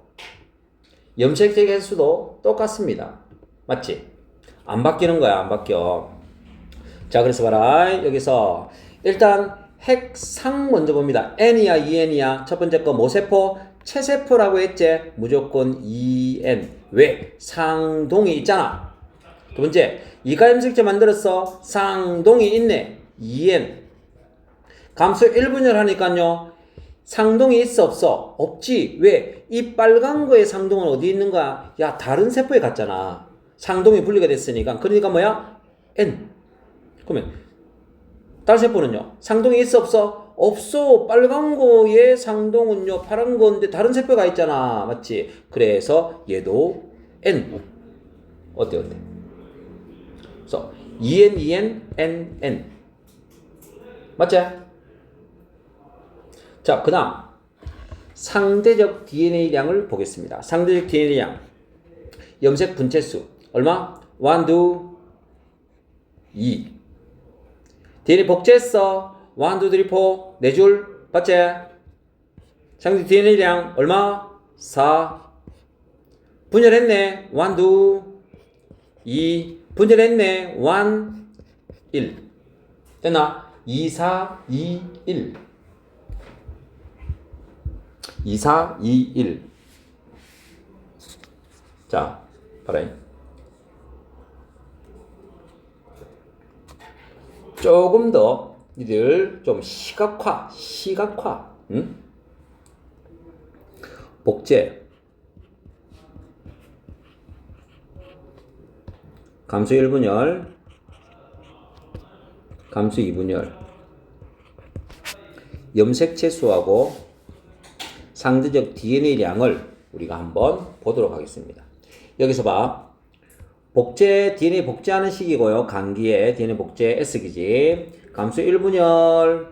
염색체 개수도 똑같습니다. 맞지? 안 바뀌는 거야. 안 바뀌어. 자, 그래서 봐라. 여기서 일단 핵상 먼저 봅니다. N이야, EN이야. 첫 번째 거 모세포, 체세포라고 했지? 무조건 EN. 왜? 상동이 있잖아. 두 번째, 이가 염색체 만들었어. 상동이 있네. EN. 감수 1분열 하니까요. 상동이 있어 없어? 없지. 왜? 이 빨간 거의 상동은 어디 있는 거야? 야, 다른 세포에 갔잖아. 상동이 분리가 됐으니까. 그러니까 뭐야? N. 그러면 다른 세포는요? 상동이 있어 없어? 없어. 빨간 거의 상동은요 파란 건데 다른 세포가 있잖아. 맞지? 그래서 얘도 N. 어때? 그래서 EN, N. 맞지? 자, 그 다음 상대적 DNA량을 보겠습니다. 상대적 DNA량 염색 분체수 얼마? 1, 2 DNA 복제했어. 1, 2, 3, 4 4줄 맞지? 상대적 DNA량 얼마? 4 분열했네. 1, 2 분열했네. 1, 1 됐나? 2, 4, 2, 1 2, 4, 2, 1 자, 봐라. 조금 더 니들 좀 시각화 응? 복제 감수 1분열 감수 2분열 염색체 수하고 상대적 DNA량을 우리가 한번 보도록 하겠습니다. 여기서 봐. 복제, DNA 복제하는 시기고요. 감기에 DNA 복제 S기지. 감수 1분열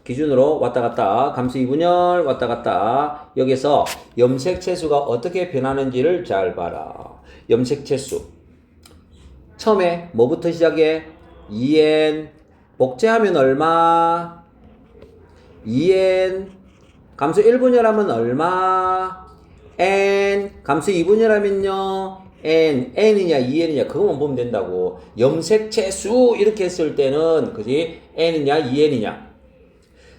기준으로 왔다 갔다. 감수 2분열 왔다 갔다. 여기서 염색체 수가 어떻게 변하는지를 잘 봐라. 염색체 수. 처음에 뭐부터 시작해? EN. 복제하면 얼마? EN. 감수 1분열 하면 얼마? N. 감수 2분열 하면요. N이냐, EN이냐, 그것만 보면 된다고. 염색체 수, 이렇게 했을 때는, 그지? N이냐, EN이냐.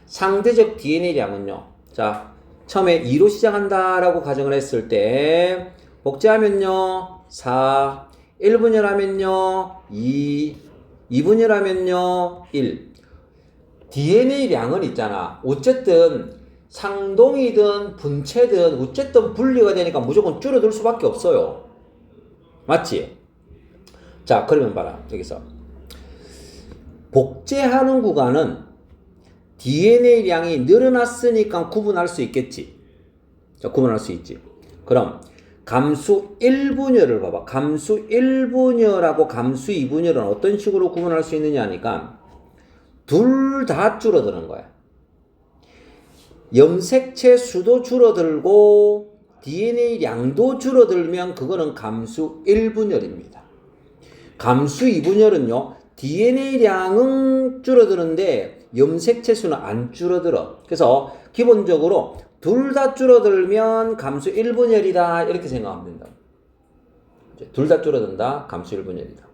상대적 DNA량은요. 자, 처음에 2로 시작한다라고 가정을 했을 때, 복제하면요. 4. 1분열 하면요. 2. 2분열 하면요. 1. DNA량은 있잖아. 어쨌든, 상동이든 분체든 어쨌든 분리가 되니까 무조건 줄어들 수밖에 없어요. 맞지? 자, 그러면 봐라. 여기서 복제하는 구간은 DNA량이 늘어났으니까 구분할 수 있겠지. 자, 구분할 수 있지. 그럼 감수 1분열을 봐봐. 감수 1분열하고 감수 2분열은 어떤 식으로 구분할 수 있느냐 하니까 둘 다 줄어드는 거야. 염색체 수도 줄어들고 DNA 양도 줄어들면 그거는 감수 1분열입니다. 감수 2분열은요. DNA 양은 줄어드는데 염색체 수는 안 줄어들어. 그래서 기본적으로 둘 다 줄어들면 감수 1분열이다 이렇게 생각하면 된다. 둘 다 줄어든다. 감수 1분열이다.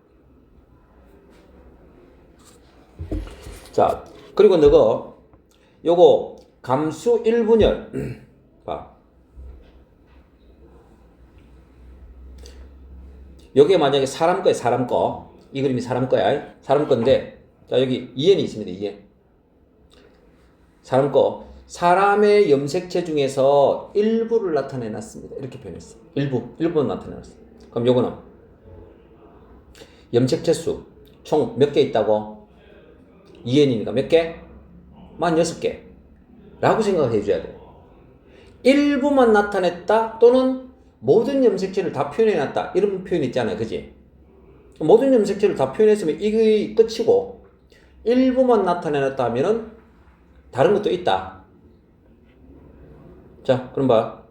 자, 그리고 너가 요거 감수 1분열 봐. 여기에 만약에 사람 거야, 사람 거. 이 그림이 사람 거야. 사람 건데, 자, 여기 2N이 있습니다, 2N. 사람 거. 사람의 염색체 중에서 일부를 나타내 놨습니다. 이렇게 표현했어. 일부는 나타내 놨어. 그럼 요거는 염색체 수 총 몇 개 있다고? 2N이니까 몇 개? 46개. 라고 생각해 줘야 돼. 일부만 나타냈다 또는 모든 염색체를 다 표현해놨다 이런 표현 있잖아요. 그지? 모든 염색체를 다 표현했으면 이게 끝이고 일부만 나타내놨다 하면은 다른 것도 있다. 자, 그럼 봐.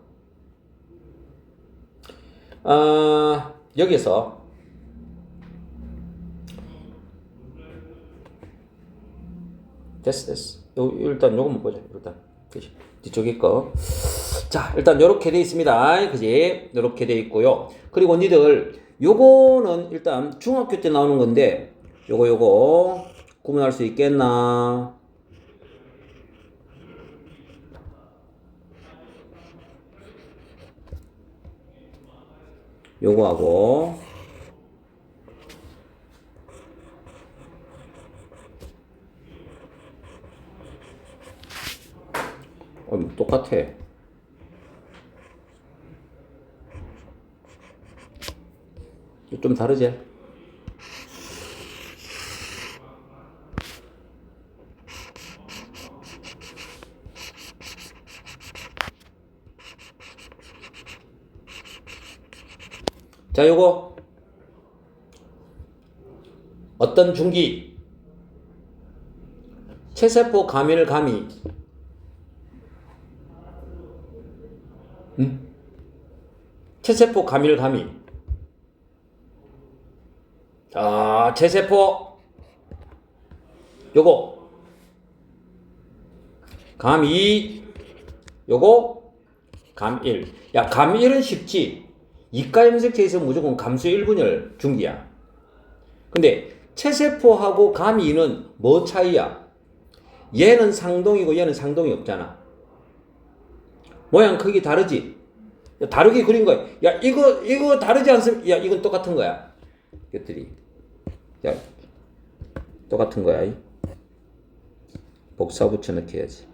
여기서 됐어. 일단 요것만 보자. 일단 그지? 뒤쪽에 거. 자, 일단 요렇게 돼 있습니다. 그지? 요렇게 돼 있고요. 그리고 니들 요거는 일단 중학교 때 나오는 건데 요거 구분할 수 있겠나? 요거하고 똑같아. 좀 다르지? 자, 요거 어떤 중기 체세포 감일 감이 체세포 감일 감이 자, 체세포 요거 감2 요거 감1 야, 감1은 쉽지. 이가 염색체에서 무조건 감수 1분열 중기야. 근데 체세포하고 감2는 뭐 차이야? 얘는 상동이고 얘는 상동이 없잖아. 모양 크기 다르지? 야, 다르게 그린 거야. 야, 이거 다르지 않습니까? 야, 이건 똑같은 거야. 이것들이. 야, 똑같은 거야. 복사 붙여넣기 해야지.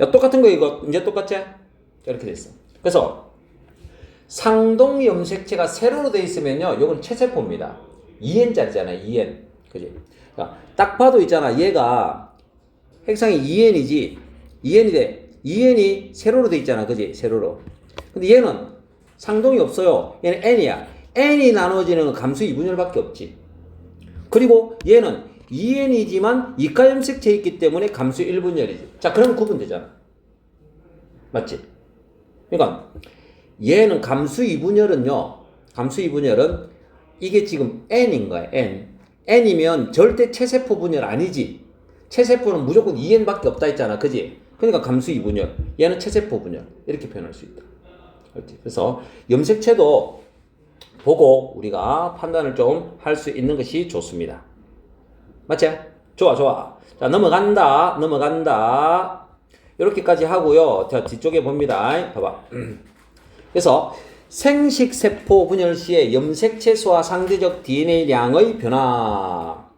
야, 똑같은 거 이거 이제 똑같지? 이렇게 됐어. 그래서 상동 염색체가 세로로 돼 있으면요, 이건 체세포입니다. 2N짜리잖아, 2N. 그지? 그러니까 딱 봐도 있잖아, 얘가 핵상이 2N이지. 2N이 세로로 돼 있잖아, 그지? 세로로. 근데 얘는 상동이 없어요. 얘는 N이야. N이 나눠지는 건 감수 2분열밖에 없지. 그리고 얘는 2N이지만 이가 염색체에 있기 때문에 감수 1분열이지. 자, 그러면 구분되잖아. 맞지? 그러니까 얘는 감수 2분열은요. 감수 2분열은 이게 지금 N인 거야. N이면 절대 체세포 분열 아니지. 체세포는 무조건 2N밖에 없다 했잖아. 그지? 그러니까 감수 2분열. 얘는 체세포 분열. 이렇게 표현할 수 있다. 그렇지? 그래서 염색체도 보고 우리가 판단을 좀 할 수 있는 것이 좋습니다. 맞지? 좋아. 자, 넘어간다. 이렇게까지 하고요. 자, 뒤쪽에 봅니다. 봐봐. 그래서 생식세포 분열 시의 염색체 수와 상대적 DNA량의 변화.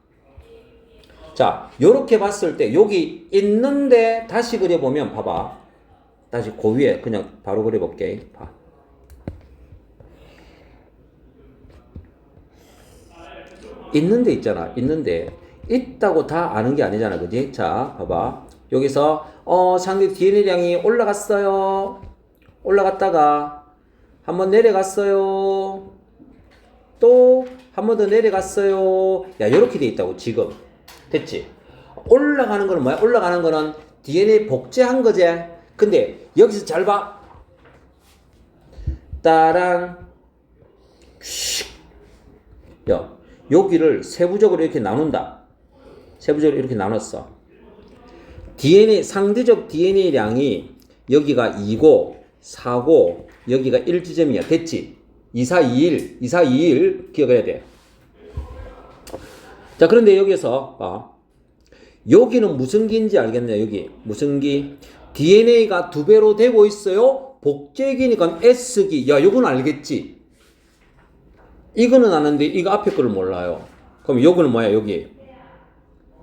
자, 요렇게 봤을 때 여기 있는데 다시 그려보면 봐봐. 다시 그 위에 그냥 바로 그려볼게. 봐. 있는데 있잖아. 있는데 있다고 다 아는 게 아니잖아. 그지? 자, 봐봐. 여기서 상대 DNA량이 올라갔어요. 올라갔다가 한 번 내려갔어요. 또 한 번 더 내려갔어요. 야, 요렇게 돼 있다고 지금. 됐지? 올라가는 거는 뭐야? 올라가는 거는 DNA 복제한 거지. 근데 여기서 잘 봐. 따랑. 야, 여기를 세부적으로 이렇게 나눈다. 세부적으로 이렇게 나눴어. DNA, 상대적 DNA량이 여기가 2고, 4고, 여기가 1지점이야. 됐지? 2, 4, 2, 1, 2, 4, 2, 1 기억해야 돼. 자, 그런데 여기서 봐. 여기는 무슨 기인지 알겠네. 여기 무슨 기? DNA가 2배로 되고 있어요. 복제기니까 S기. 야, 요건 알겠지? 이거는 아는데 이거 앞에 거를 몰라요. 그럼 요거는 뭐야? 여기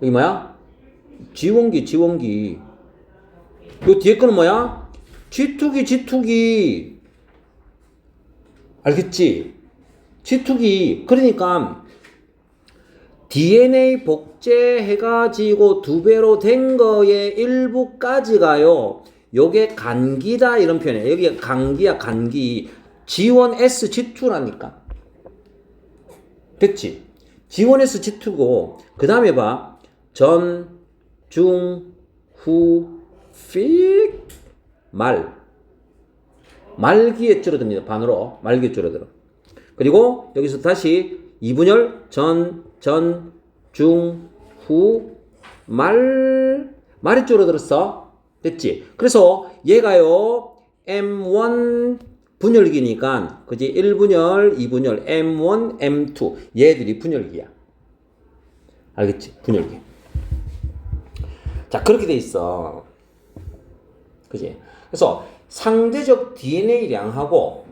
뭐야? 지원기. 요 뒤에 거는 뭐야? G2기. 알겠지? G2기. 그러니까 DNA 복제해가지고 2배로 된 거의 일부까지가요. 요게 간기다 이런 표현이에요. 여기가 간기야, 간기. G1S, G2라니까. 됐지? G1S, G2고 그 다음에 봐. 전, 중, 후, 픽, 말기에 줄어듭니다. 반으로 말기에 줄어들어. 그리고 여기서 다시 2분열 전, 중, 후, 말이 줄어들었어. 됐지? 그래서 얘가요 M1 분열기니까 그지? 1분열, 2분열, M1, M2 얘들이 분열기야. 알겠지? 분열기. 자, 그렇게 돼 있어. 그지? 그래서 상대적 DNA량하고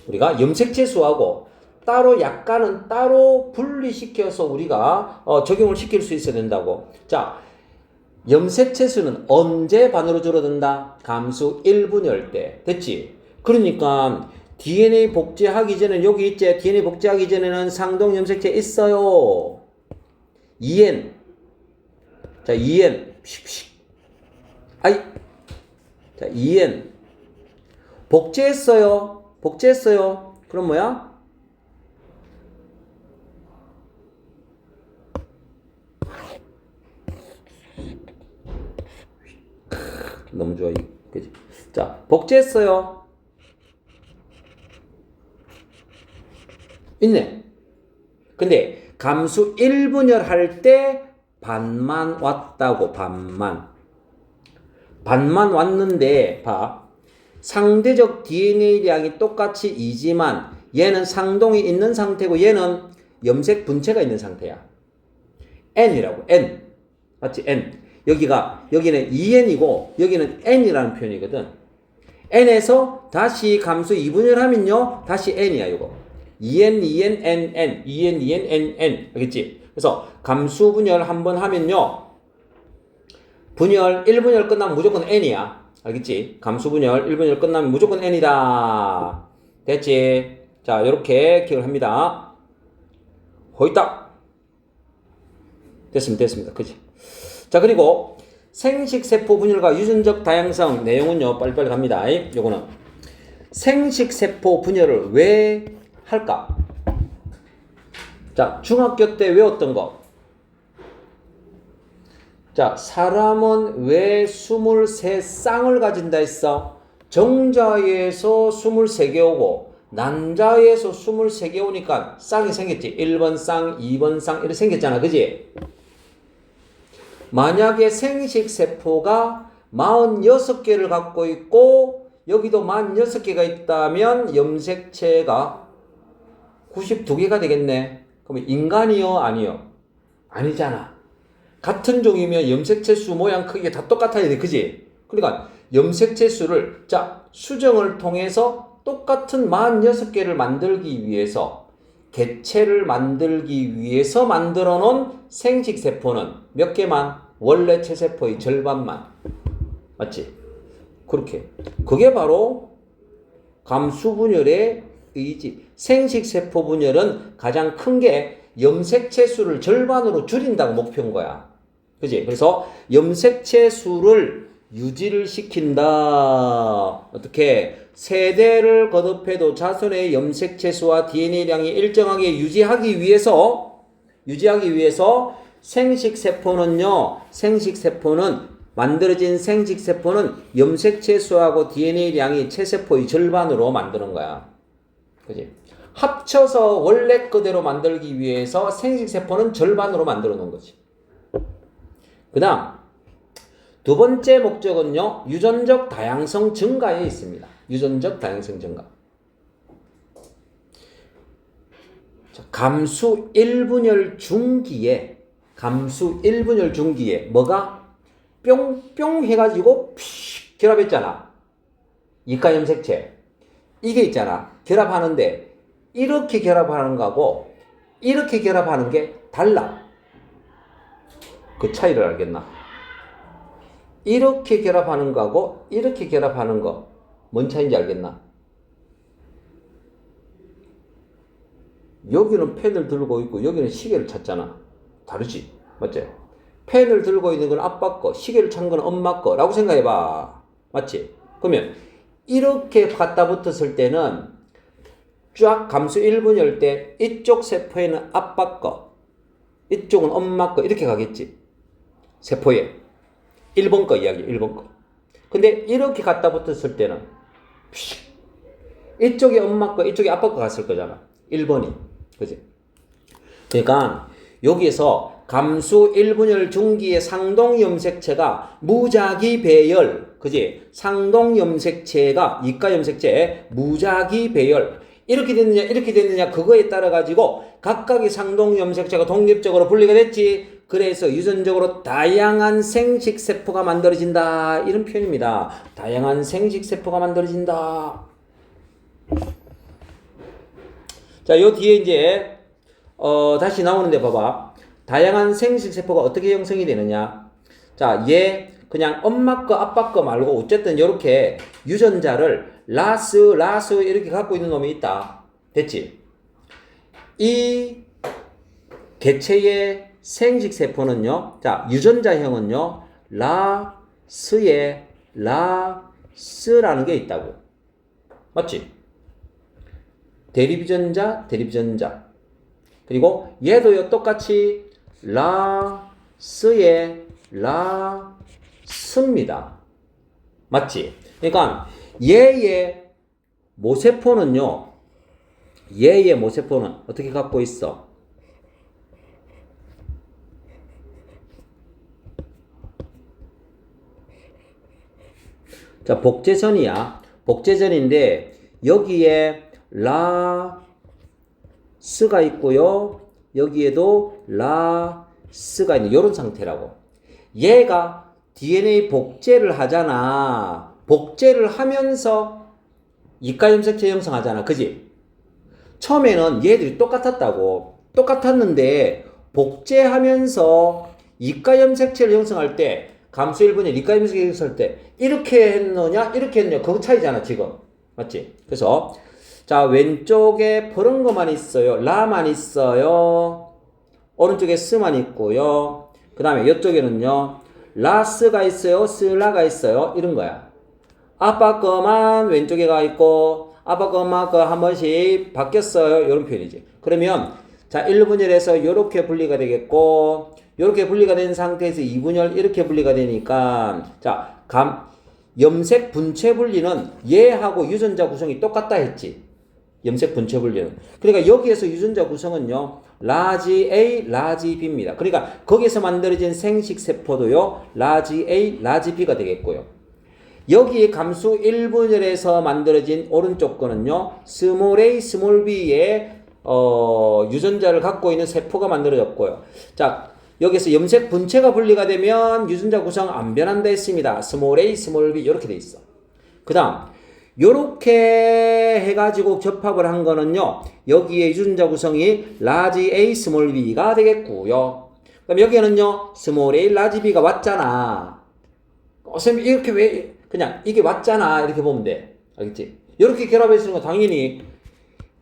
우리가 염색체수하고 따로 약간은 따로 분리시켜서 우리가 적용을 시킬 수 있어야 된다고. 자, 염색체수는 언제 반으로 줄어든다? 감수 1분열 때. 됐지? 그러니까 DNA 복제하기 전에 여기 있지? DNA 복제하기 전에는 상동 염색체 있어요. 2N. 자, 2N. 아이. 자, 2N. 복제했어요. 그럼 뭐야? 너무 좋아. 그치? 자, 복제했어요. 있네. 근데 감수 1분열 할 때 반만 왔다고. 반만 왔는데 봐. 상대적 DNA량이 똑같이 2지만 얘는 상동이 있는 상태고 얘는 염색 분체가 있는 상태야. N이라고. N. 맞지? N. 여기는 2N이고 여기는 N이라는 표현이거든. N에서 다시 감수 2분열 하면요. 다시 N이야, 이거. 2N, N. 2N, N. 알겠지? 그래서 감수 분열 한번 하면요. 분열 1분열 끝나면 무조건 N이야. 알겠지? 감수 분열 1분열 끝나면 무조건 N이다. 됐지? 자, 요렇게 기억을 합니다. 호이딱. 됐습니다. 그치? 자, 그리고 생식세포 분열과 유전적 다양성 내용은요, 빨리빨리 갑니다. 요거는 생식세포 분열을 왜 할까? 자, 중학교 때 외웠던 거. 자, 사람은 왜 23쌍을 가진다 했어? 정자에서 23개 오고 난자에서 23개 오니까 쌍이 생겼지. 1번 쌍, 2번 쌍 이렇게 생겼잖아. 그지? 만약에 생식세포가 46개를 갖고 있고 여기도 46개가 있다면 염색체가 92개가 되겠네. 그러면 인간이요? 아니요? 아니잖아. 같은 종이면 염색체 수 모양 크기가 다 똑같아야 돼. 그지? 그러니까 염색체 수를 자 수정을 통해서 똑같은 46개를 만들기 위해서 개체를 만들기 위해서 만들어 놓은 생식세포는 몇 개만? 원래 체세포의 절반만. 맞지? 그렇게. 그게 바로 감수분열의 의지. 생식세포 분열은 가장 큰 게 염색체 수를 절반으로 줄인다고 목표인 거야. 그지? 그래서 염색체 수를 유지를 시킨다. 어떻게? 세대를 거듭해도 자손의 염색체수와 DNA량이 일정하게 유지하기 위해서 만들어진 생식세포는 염색체수하고 DNA량이 체세포의 절반으로 만드는 거야. 그지? 합쳐서 원래 그대로 만들기 위해서 생식세포는 절반으로 만들어 놓은 거지. 그 다음, 두 번째 목적은요, 유전적 다양성 증가에 있습니다. 유전적 다양성 증가. 자, 감수 1분열 중기에 뭐가 뿅뿅 해가지고 픽 결합했잖아. 이가염색체. 이게 있잖아. 결합하는데 이렇게 결합하는 거하고 이렇게 결합하는 게 달라. 그 차이를 알겠나? 이렇게 결합하는 거하고 이렇게 결합하는 거 뭔 차이인지 알겠나? 여기는 펜을 들고 있고 여기는 시계를 찾잖아. 다르지? 맞지? 펜을 들고 있는 건 아빠 거, 시계를 찾는 건 엄마 거 라고 생각해봐. 맞지? 그러면 이렇게 갖다 붙었을 때는 쫙 감수 1분열 때 이쪽 세포에는 아빠 거, 이쪽은 엄마 거 이렇게 가겠지? 세포에 1번 거 이야기, 1번 거. 근데 이렇게 갖다 붙었을 때는 이쪽이 엄마 거, 이쪽이 아빠 거 갔을 거잖아. 1번이. 그지? 그러니까 여기에서 감수 1분열 중기의 상동염색체가 무작위 배열, 그지? 상동염색체가 이가염색체 무작위 배열. 이렇게 됐느냐, 그거에 따라 가지고 각각의 상동염색체가 독립적으로 분리가 됐지. 그래서 유전적으로 다양한 생식세포가 만들어진다. 이런 표현입니다. 다양한 생식세포가 만들어진다. 자, 요 뒤에 이제, 다시 나오는데 봐봐. 다양한 생식세포가 어떻게 형성이 되느냐. 자, 얘, 그냥 엄마 거, 아빠 거 말고, 어쨌든 요렇게 유전자를 라스 이렇게 갖고 있는 놈이 있다. 됐지? 이 개체의 생식세포는요, 자, 유전자형은요, 라스라는 게 있다고. 맞지? 대립유전자. 그리고 얘도요, 똑같이 라스입니다. 맞지? 그러니까 얘의 모세포는요, 어떻게 갖고 있어? 자, 복제전이야. 복제전인데 여기에 라스가 있고요. 여기에도 라스가 있는 이런 상태라고. 얘가 DNA 복제를 하잖아. 복제를 하면서 이가염색체 형성하잖아. 그지? 처음에는 얘들이 똑같았는데 복제하면서 이가염색체를 형성할 때 감수 1분의 이가염색체 형성할 때 이렇게 했느냐 이렇게 했느냐 그거 차이잖아 지금. 맞지? 그래서 자, 왼쪽에 그런 것만 있어요. 라만 있어요. 오른쪽에 스만 있고요. 그 다음에 이쪽에는요, 라스가 있어요. 슬라가 있어요. 이런 거야. 아빠 거만 왼쪽에 가 있고, 아빠 거, 엄마 거 한 번씩 바뀌었어요. 이런 표현이지. 그러면, 자, 1분열에서 이렇게 분리가 되겠고, 이렇게 분리가 된 상태에서 2분열 이렇게 분리가 되니까, 자, 염색 분체 분리는 얘하고 유전자 구성이 똑같다 했지. 염색 분체 분리는. 그러니까 여기에서 유전자 구성은요, 라지 A, 라지 B입니다. 그러니까 거기서 만들어진 생식세포도요, 라지 A, 라지 B가 되겠고요. 여기에 감수 1분열에서 만들어진 오른쪽 거는요, 스몰 a, 스몰 b의 유전자를 갖고 있는 세포가 만들어졌고요. 자, 여기서 염색 분체가 분리가 되면 유전자 구성 안 변한다 했습니다. 스몰 a, 스몰 b 이렇게 돼 있어. 그 다음 요렇게 해가지고 접합을 한 거는요, 여기에 유전자 구성이 라지 a, 스몰 b가 되겠고요. 그럼 여기에는요, 스몰 a, 라지 b가 왔잖아. 선생님 이렇게 왜 그냥 이게 왔잖아 이렇게 보면 돼. 알겠지? 이렇게 결합해서 당연히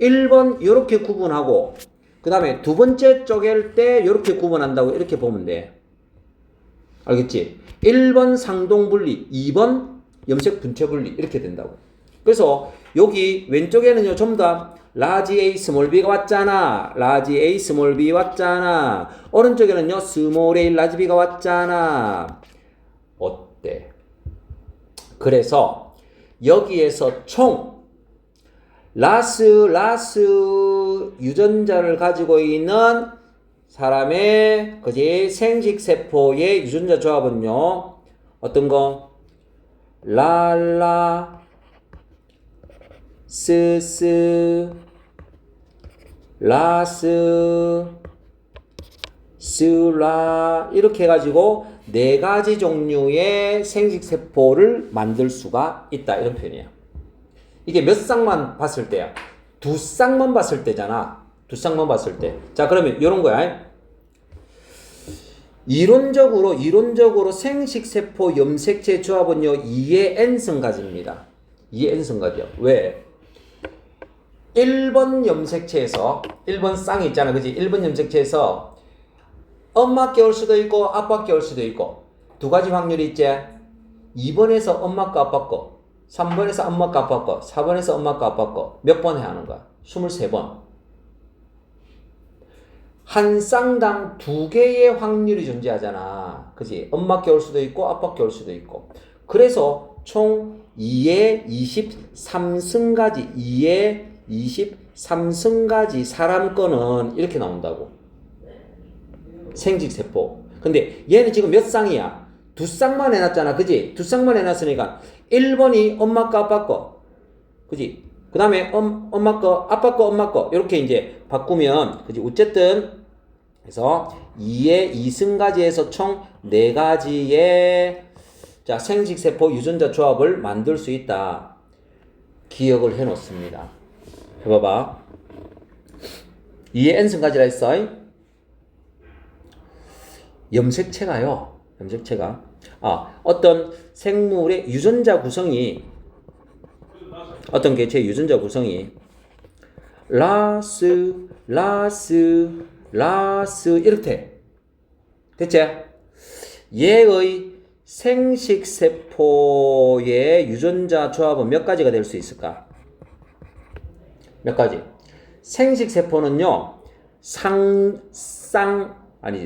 1번 이렇게 구분하고 그 다음에 두 번째 쪼갤 때 이렇게 구분한다고 이렇게 보면 돼. 알겠지? 1번 상동분리, 2번 염색 분체분리 이렇게 된다고. 그래서 여기 왼쪽에는요 전부 다 라지 A 스몰 B가 왔잖아. 라지 A 스몰 B 왔잖아. 오른쪽에는요 스몰 A 라지 B가 왔잖아. 어때? 그래서 여기에서 총 라스 유전자를 가지고 있는 사람의 그지 생식세포의 유전자 조합은요 어떤 거? 랄라 스스 라스 스라 이렇게 해가지고 4가지 종류의 생식세포를 만들 수가 있다 이런 표현이야. 이게 몇 쌍만 봤을 때야? 2쌍만 봤을 때잖아. 2쌍만 봤을 때. 자 그러면 이런 거야. 이론적으로 생식세포 염색체 조합은요 2의 n승가지입니다. 2의 n승가지요. 왜? 1번 염색체에서 1번 쌍이 있잖아. 그지? 1번 염색체에서 엄마께 올 수도 있고 아빠께 올 수도 있고 2가지 확률이 있지. 2번에서 엄마 거 아빠 거, 3번에서 엄마 거 아빠 거, 4번에서 엄마 거 아빠 거 몇 번 해야 하는 거야? 23번. 한 쌍당 2개의 확률이 존재하잖아. 그지? 엄마께 올 수도 있고 아빠께 올 수도 있고. 그래서 총 2의 23승가지 2의 23승가지 사람 거는 이렇게 나온다고. 생식세포. 근데 얘는 지금 몇 쌍이야? 2쌍만 해놨잖아. 그지? 2쌍만 해놨으니까 1번이 엄마 거 아빠 거. 그지? 그 다음에 엄마 거 아빠 거 엄마 거 이렇게 이제 바꾸면 그지? 어쨌든 그래서 2의 2승가지에서 총 4가지의 자 생식세포 유전자 조합을 만들 수 있다. 기억을 해 놓습니다. 해봐봐. 2의 n승가지라 했어. 염색체가 어떤 생물의 유전자 구성이 어떤 개체의 유전자 구성이 라스 이렇게 됐지? 얘의 생식세포의 유전자 조합은 몇 가지가 될 수 있을까? 몇 가지? 생식세포는요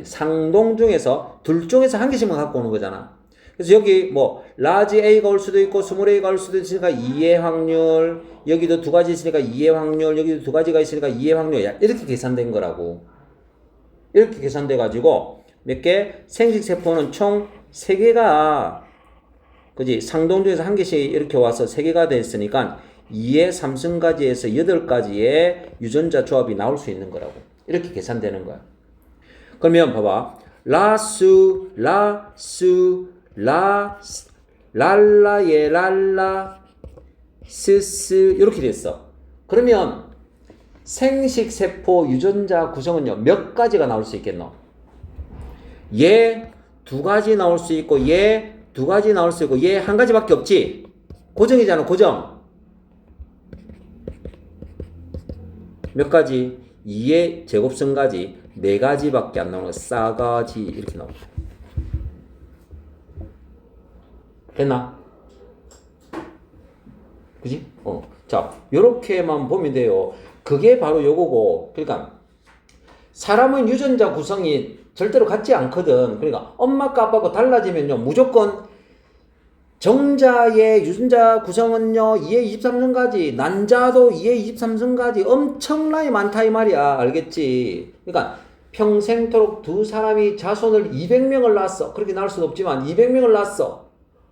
상동 중에서 둘 중에서 한 개씩만 갖고 오는 거잖아. 그래서 여기 뭐 라지 A가 올 수도 있고 스몰 A가 올 수도 있으니까 2의 확률, 여기도 2가지 있으니까 2의 확률, 여기도 2가지가 있으니까 2의 확률, 이렇게 계산된 거라고. 이렇게 계산돼 가지고 몇 개? 생식세포는 총 3개가 그지? 상동 중에서 한 개씩 이렇게 와서 3개가 됐으니까 2의 3승가지에서 8가지의 유전자 조합이 나올 수 있는 거라고. 이렇게 계산되는 거야. 그러면 봐봐. 랄라에 랄라 스스 이렇게 됐어. 그러면 생식세포 유전자 구성은요 몇 가지가 나올 수 있겠노? 얘 2가지 나올 수 있고 얘 2가지 나올 수 있고 얘 1가지밖에 없지. 고정이잖아. 고정. 몇 가지? 2의 제곱승가지 4가지밖에 안 나오는 거. 싸가지 이렇게 나옵니다. 됐나? 그지? 자, 요렇게만 보면 돼요. 그게 바로 요거고. 그러니까 사람은 유전자 구성이 절대로 같지 않거든. 그러니까 엄마과 아빠가 달라지면요 무조건 정자의 유전자 구성은요 2의 23승가지, 난자도 2의 23승가지 엄청나게 많다 이 말이야. 알겠지? 그러니까 평생토록 두 사람이 자손을 200명을 낳았어. 그렇게 낳을 수는 없지만 200명을 낳았어.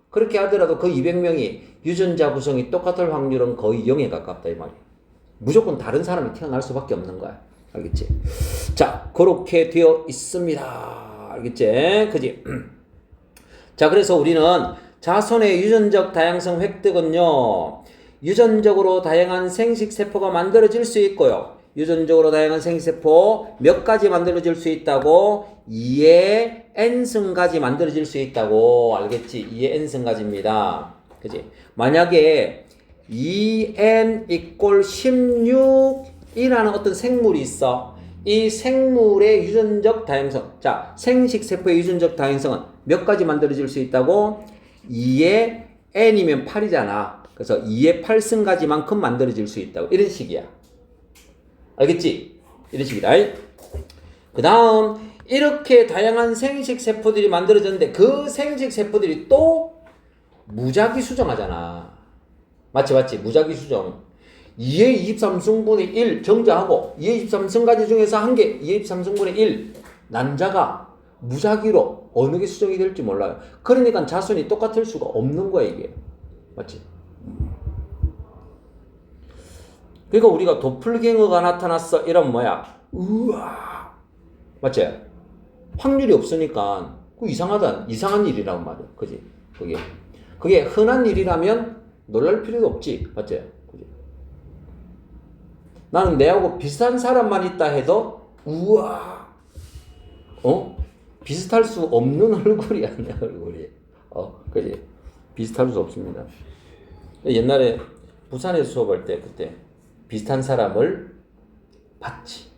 그렇게 하더라도 그 200명이 유전자 구성이 똑같을 확률은 거의 0에 가깝다 이 말이야. 무조건 다른 사람이 태어날 수밖에 없는 거야. 알겠지? 자, 그렇게 되어 있습니다. 알겠지? 그지? 자, 그래서 우리는 자손의 유전적 다양성 획득은요, 유전적으로 다양한 생식세포가 만들어질 수 있고요. 유전적으로 다양한 생식세포 몇 가지 만들어질 수 있다고? 2의 n승가지 만들어질 수 있다고. 알겠지? 2의 n승가지입니다. 그지? 만약에 2n = 16이라는 어떤 생물이 있어. 이 생물의 유전적 다양성. 자, 생식세포의 유전적 다양성은 몇 가지 만들어질 수 있다고? 2의 n이면 8이잖아. 그래서 2의 8승가지만큼 만들어질 수 있다고. 이런 식이야. 알겠지? 이런 식이다. 그 다음 이렇게 다양한 생식 세포들이 만들어졌는데 그 생식 세포들이 또 무작위 수정하잖아. 맞지? 무작위 수정. 2의 23승분의 1 정자하고 2의 23승가지 중에서 한 개 2의 23승분의 1 난자가 무작위로 어느 게 수정이 될지 몰라요. 그러니까 자손이 똑같을 수가 없는 거야 이게. 맞지? 그러니까 우리가 도플갱어가 나타났어 이러면 뭐야? 우와. 맞지? 확률이 없으니까 그 이상한 일이란 말이야. 그지? 그게 흔한 일이라면 놀랄 필요도 없지. 맞지? 그지? 나는 내하고 비슷한 사람만 있다 해도 우와. 비슷할 수 없는 얼굴이야, 내 얼굴이. 그지? 비슷할 수 없습니다. 옛날에 부산에서 수업할 때 그때 비슷한 사람을 봤지.